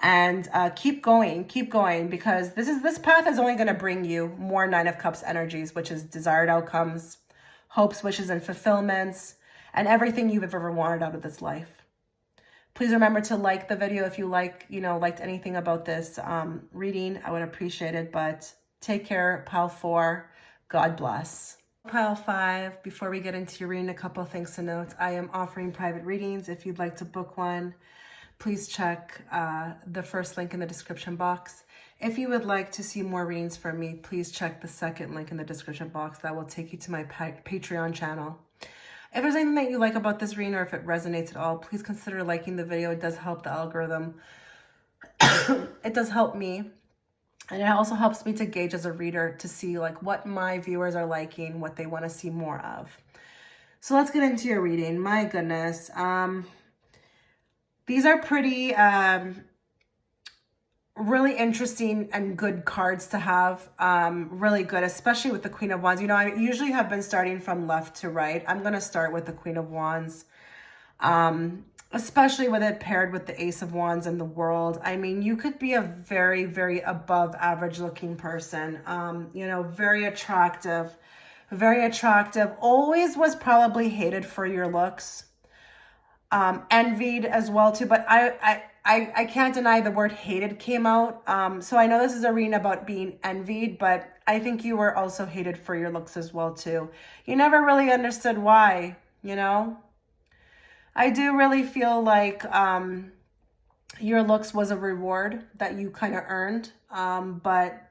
And keep going, because this path is only going to bring you more Nine of Cups energies, which is desired outcomes, hopes, wishes, and fulfillments, and everything you've ever wanted out of this life. Please remember to like the video if you liked anything about this reading. I would appreciate it. But take care, Pile 4. God bless. Pile 5, before we get into your reading, a couple of things to note. I am offering private readings. If you'd like to book one, please check the first link in the description box. If you would like to see more readings from me, please check the second link in the description box. That will take you to my Patreon channel. If there's anything that you like about this reading, or if it resonates at all, please consider liking the video. It does help the algorithm. It does help me. And it also helps me to gauge as a reader to see like what my viewers are liking, what they want to see more of. So let's get into your reading. My goodness. These are pretty really interesting and good cards to have. Really good, especially with the Queen of Wands. You know, I usually have been starting from left to right. I'm going to start with the Queen of Wands. Especially with it paired with the Ace of Wands and the World. I mean, you could be a very, very above average looking person. You know, very attractive, always was probably hated for your looks. Envied as well too, but I can't deny the word hated came out. So I know this is a reading about being envied, but I think you were also hated for your looks as well too. You never really understood why, you know? I do really feel like your looks was a reward that you kind of earned, but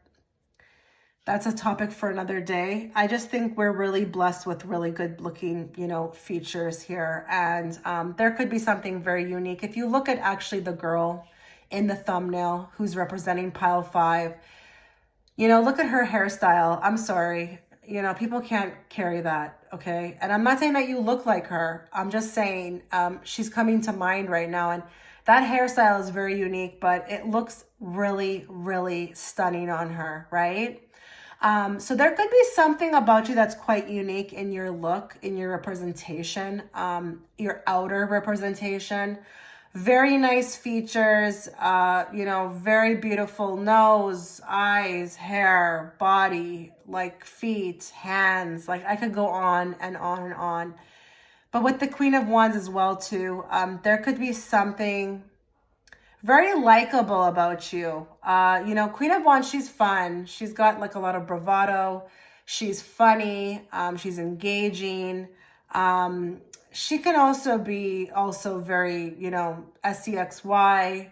that's a topic for another day. I just think we're really blessed with really good looking, you know, features here. And there could be something very unique. If you look at actually the girl in the thumbnail who's representing Pile 5, you know, look at her hairstyle. I'm sorry. You know, people can't carry that, okay? And I'm not saying that you look like her. I'm just saying she's coming to mind right now. And that hairstyle is very unique, but it looks really, really stunning on her, right? So there could be something about you that's quite unique in your look, in your representation, your outer representation. Very nice features, you know, very beautiful nose, eyes, hair, body, like feet, hands. Like I could go on and on and on. But with the Queen of Wands as well too, there could be something very likable about you. You know, Queen of Wands, she's fun. She's got like a lot of bravado. She's funny. She's engaging. She can also be very, you know, SCXY.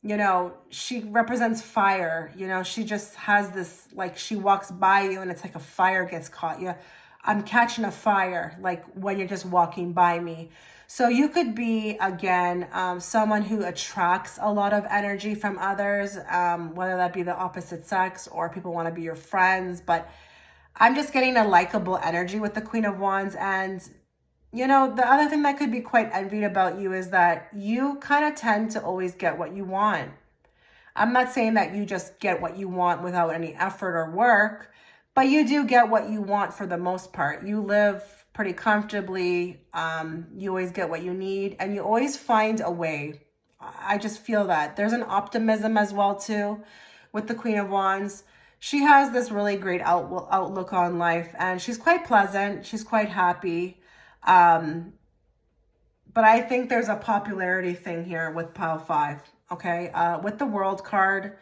You know, she represents fire. You know, she just has this, like she walks by you and it's like a fire gets caught. Yeah, I'm catching a fire, like when you're just walking by me. So you could be, again, someone who attracts a lot of energy from others, whether that be the opposite sex or people want to be your friends. But I'm just getting a likable energy with the Queen of Wands. And, you know, the other thing that could be quite envied about you is that you kind of tend to always get what you want. I'm not saying that you just get what you want without any effort or work, but you do get what you want for the most part. You live pretty comfortably. You always get what you need, and you always find a way. I just feel that. There's an optimism as well too with the Queen of Wands. She has this really great outlook on life, and she's quite pleasant. She's quite happy. But I think there's a popularity thing here with Pile 5, okay? With the World card,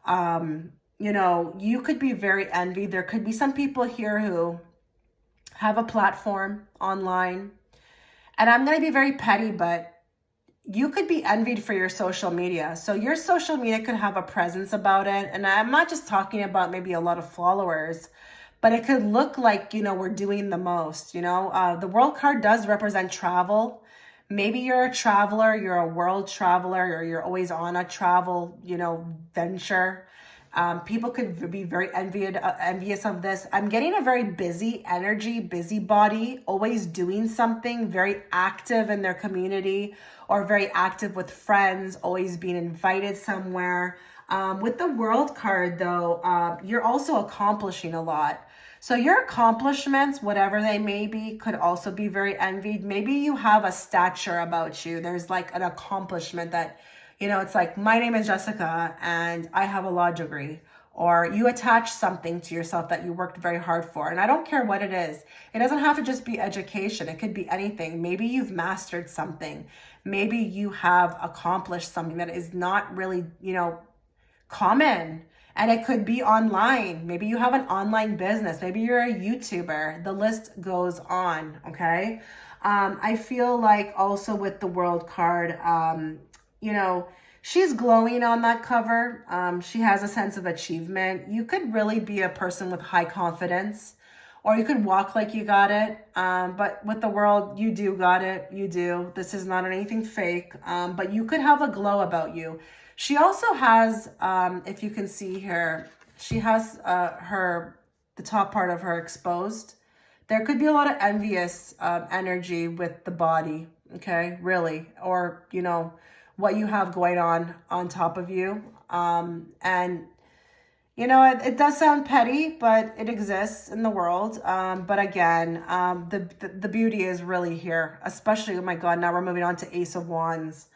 you know, you could be very envied. There could be some people here who have a platform online. And I'm going to be very petty, but you could be envied for your social media. So your social media could have a presence about it. And I'm not just talking about maybe a lot of followers, but it could look like, you know, we're doing the most, you know. The World card does represent travel. Maybe you're a traveler, you're a world traveler, or you're always on a travel, you know, venture. People could be very envious of this. I'm getting a very busy energy, busybody, always doing something, very active in their community or very active with friends, always being invited somewhere. With the World card, though, you're also accomplishing a lot. So your accomplishments, whatever they may be, could also be very envied. Maybe you have a stature about you. There's like an accomplishment that You know, it's like, my name is Jessica and I have a law degree. Or you attach something to yourself that you worked very hard for. And I don't care what it is. It doesn't have to just be education. It could be anything. Maybe you've mastered something. Maybe you have accomplished something that is not really, common. And it could be online. Maybe you have an online business. Maybe you're a YouTuber. The list goes on, okay? I feel like also with the World card, she's glowing on that cover. She has a sense of achievement. You could really be a person with high confidence, or you could walk like you got it. But with the World, you do got it. You do. This is not anything fake. But you could have a glow about you. She also has, if you can see here, she has the top part of her exposed. There could be a lot of envious energy with the body, okay, really, or, what you have going on top of you. And, it does sound petty, but it exists in the world. But again, the beauty is really here, especially, oh my God, now we're moving on to Ace of Wands.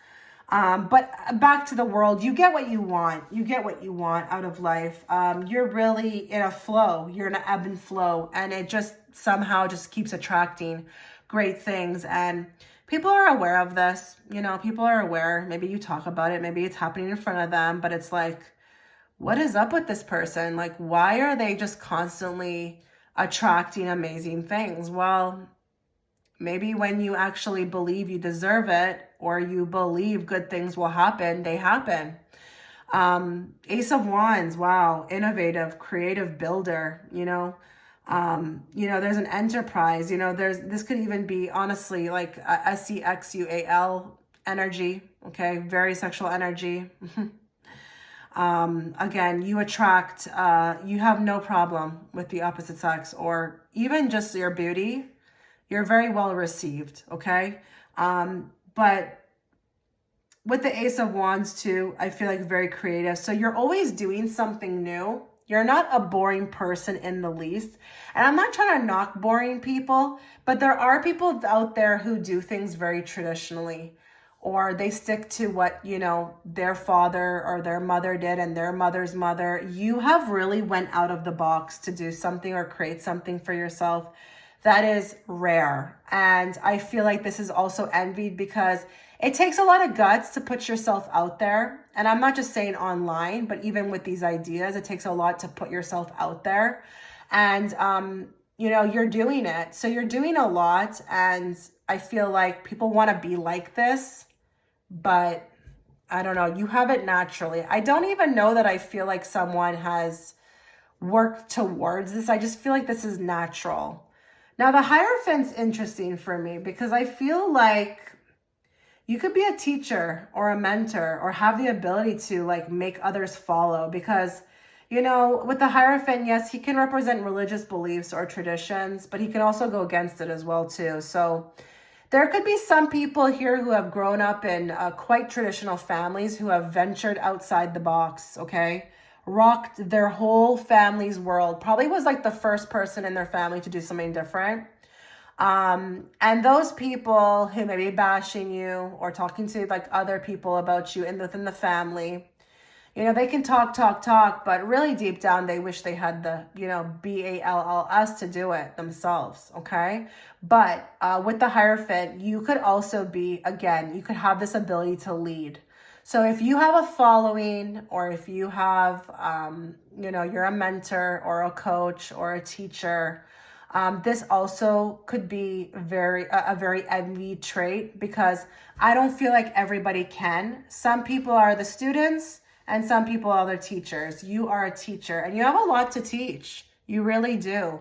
But back to the World, you get what you want. You get what you want out of life. You're really in a flow. You're in an ebb and flow, and it just somehow just keeps attracting great things. And people are aware of this. People are aware. Maybe you talk about it. Maybe it's happening in front of them, but it's like, what is up with this person? Like, why are they just constantly attracting amazing things? Well, maybe when you actually believe you deserve it, or you believe good things will happen, they happen. Ace of Wands, wow, innovative, creative builder, there's an enterprise, this could even be honestly like a sexual energy, okay, very sexual energy. Again, you attract, you have no problem with the opposite sex, or even just your beauty. You're very well received, okay? But with the Ace of Wands too, I feel like very creative. So you're always doing something new. You're not a boring person in the least. And I'm not trying to knock boring people, but there are people out there who do things very traditionally, or they stick to what, their father or their mother did and their mother's mother. You have really went out of the box to do something or create something for yourself. That is rare. And I feel like this is also envied because it takes a lot of guts to put yourself out there. And I'm not just saying online, but even with these ideas, it takes a lot to put yourself out there. And, you're doing it. So you're doing a lot. And I feel like people want to be like this, but I don't know, you have it naturally. I don't even know that I feel like someone has worked towards this. I just feel like this is natural. Now, the Hierophant's interesting for me because I feel like you could be a teacher or a mentor or have the ability to like make others follow because, with the Hierophant, yes, he can represent religious beliefs or traditions, but he can also go against it as well too. So there could be some people here who have grown up in quite traditional families who have ventured outside the box, okay? Rocked their whole family's world, probably was like the first person in their family to do something different. And those people who may be bashing you or talking to like other people about you within the family, they can talk, but really deep down, they wish they had the, BALLS to do it themselves. Okay. But, with the Hierophant, you could also be, again, you could have this ability to lead. So if you have a following, or if you have, you're a mentor or a coach or a teacher, this also could be a very envy trait because I don't feel like everybody can. Some people are the students and some people are the teachers. You are a teacher and you have a lot to teach. You really do.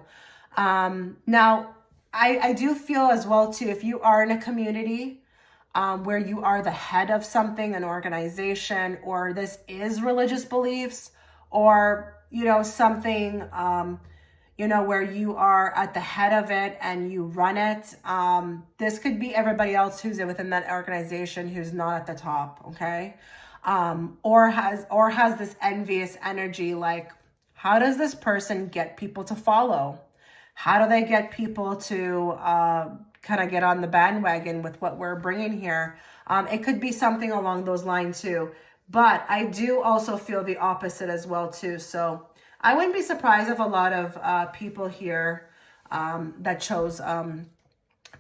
Now, I do feel as well too, if you are in a community where you are the head of something, an organization, or this is religious beliefs, or, something, where you are at the head of it and you run it. This could be everybody else who's within that organization who's not at the top, okay? Or has this envious energy, like, how does this person get people to follow? How do they get people to kind of get on the bandwagon with what we're bringing here. It could be something along those lines too. But I do also feel the opposite as well too. So I wouldn't be surprised if a lot of people here that chose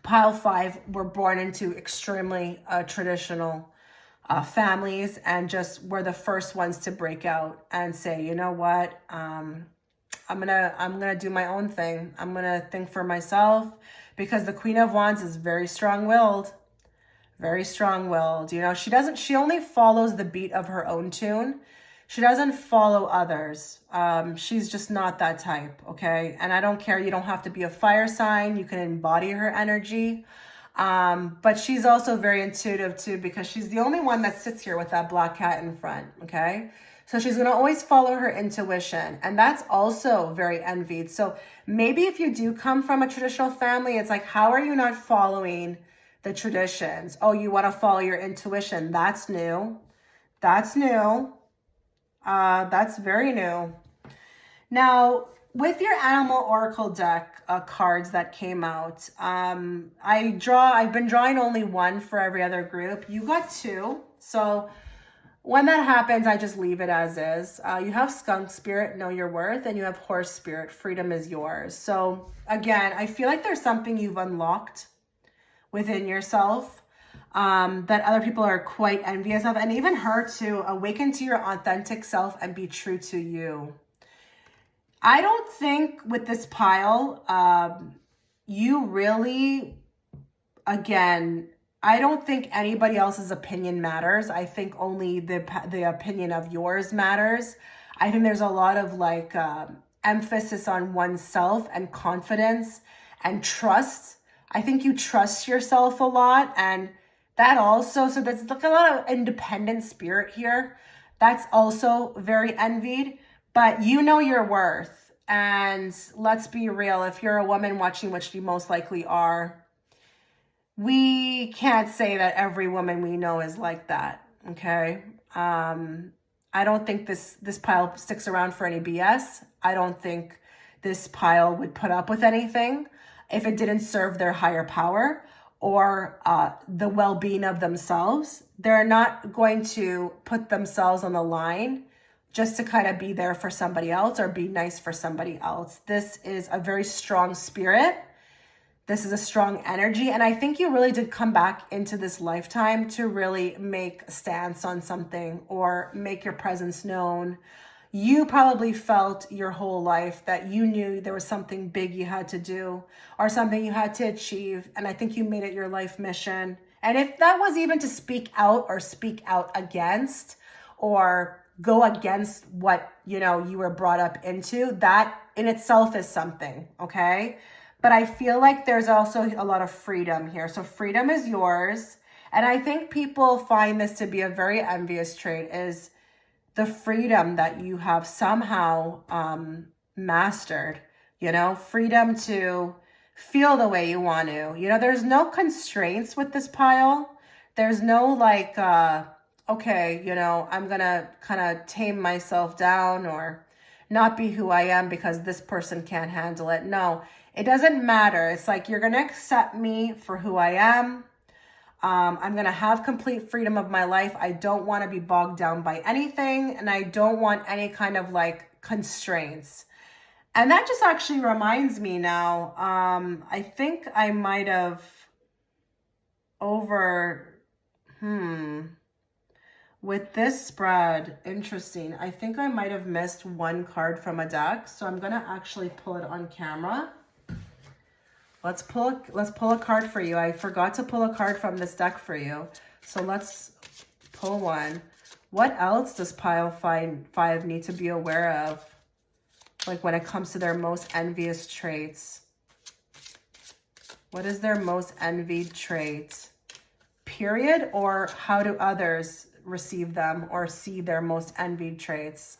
pile 5 were born into extremely traditional families and just were the first ones to break out and say, you know what, I'm gonna do my own thing. I'm gonna think for myself, because the Queen of Wands is very strong-willed. Very strong-willed. You know, she only follows the beat of her own tune. She doesn't follow others. She's just not that type, okay? And I don't care. You don't have to be a fire sign. You can embody her energy. But she's also very intuitive too, because she's the only one that sits here with that black cat in front, okay? So she's going to always follow her intuition. And that's also very envied. So maybe if you do come from a traditional family, it's like, how are you not following the traditions? Oh, you want to follow your intuition. That's new. That's new. That's very new. Now, with your Animal Oracle deck cards that came out, I've been drawing only one for every other group. You got 2. So when that happens, I just leave it as is. You have Skunk Spirit, Know Your Worth, and you have Horse Spirit, Freedom is Yours. So again, I feel like there's something you've unlocked within yourself that other people are quite envious of. And even her to awaken to your authentic self and be true to you. I don't think with this pile, you really, again, I don't think anybody else's opinion matters. I think only the opinion of yours matters. I think there's a lot of like emphasis on oneself and confidence and trust. I think you trust yourself a lot, and that also, so there's like a lot of independent spirit here. That's also very envied, but you know your worth. And let's be real, if you're a woman watching, which you most likely are, we can't say that every woman we know is like that, okay? I don't think this pile sticks around for any BS. I don't think this pile would put up with anything if it didn't serve their higher power or the well-being of themselves. They're not going to put themselves on the line just to kind of be there for somebody else or be nice for somebody else. This is a very strong spirit. This is a strong energy. And I think you really did come back into this lifetime to really make a stance on something or make your presence known. You probably felt your whole life that you knew there was something big you had to do or something you had to achieve. And I think you made it your life mission. And if that was even to speak out or speak out against or go against what, you know, you were brought up into, that in itself is something, okay? But I feel like there's also a lot of freedom here. So freedom is yours. And I think people find this to be a very envious trait, is the freedom that you have somehow mastered, you know, freedom to feel the way you want to. You know, there's no constraints with this pile. There's no like, okay, you know, I'm going to kind of tame myself down or not be who I am because this person can't handle it. No, it doesn't matter. It's like, you're going to accept me for who I am. I'm going to have complete freedom of my life. I don't want to be bogged down by anything. And I don't want any kind of like constraints. And that just actually reminds me now, I think I might have with this spread, interesting. I think I might have missed one card from a deck. So I'm going to actually pull it on camera. Let's pull a card for you. I forgot to pull a card from this deck for you. So let's pull one. What else does pile 5 need to be aware of? Like when it comes to their most envious traits. What is their most envied trait? Period, or how do others receive them or see their most envied traits?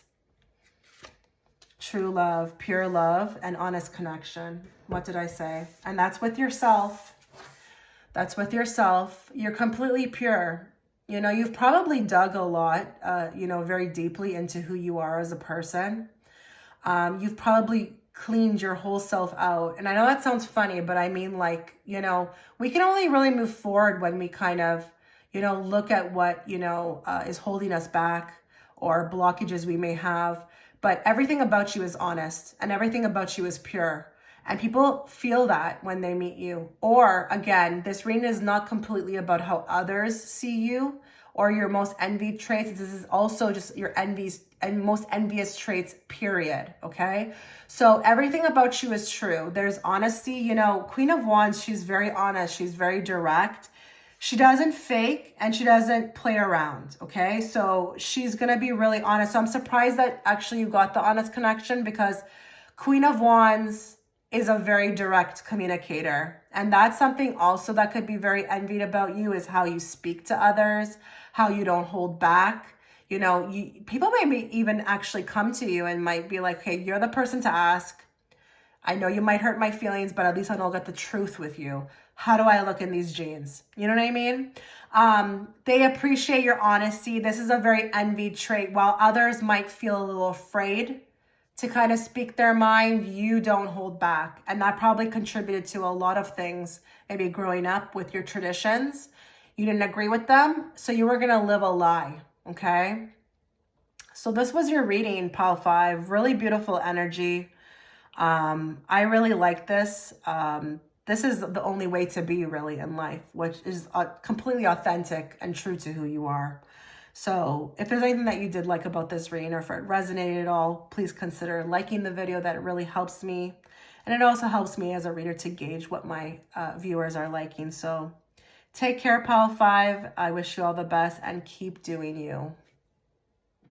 True love, pure love, and honest connection. What did I say? And that's with yourself. That's with yourself. You're completely pure. You know, you've probably dug a lot, you know, very deeply into who you are as a person. You've probably cleaned your whole self out. And I know that sounds funny, but I mean, like, you know, we can only really move forward when we kind of, you know, look at what, you know, is holding us back or blockages we may have. But everything about you is honest and everything about you is pure. And people feel that when they meet you. Or again, this reading is not completely about how others see you or your most envied traits. This is also just your envies and most envious traits, period. Okay. So everything about you is true. There's honesty. You know, Queen of Wands, she's very honest. She's very direct. She doesn't fake and she doesn't play around, okay? So she's going to be really honest. So I'm surprised that actually you got the honest connection, because Queen of Wands is a very direct communicator. And that's something also that could be very envied about you, is how you speak to others, how you don't hold back. You know, people may even actually come to you and might be like, hey, you're the person to ask. I know you might hurt my feelings, but at least I know I'll get the truth with you. How do I look in these jeans? You know what I mean? They appreciate your honesty. This is a very envied trait. While others might feel a little afraid to kind of speak their mind, you don't hold back. And that probably contributed to a lot of things, maybe growing up with your traditions. You didn't agree with them, so you were going to live a lie, okay? So this was your reading, Pile 5. Really beautiful energy. I really like this. This is the only way to be really in life, which is completely authentic and true to who you are. So if there's anything that you did like about this reading, or if it resonated at all, please consider liking the video. That really helps me. And it also helps me as a reader to gauge what my viewers are liking. So take care, Pile 5. I wish you all the best and keep doing you.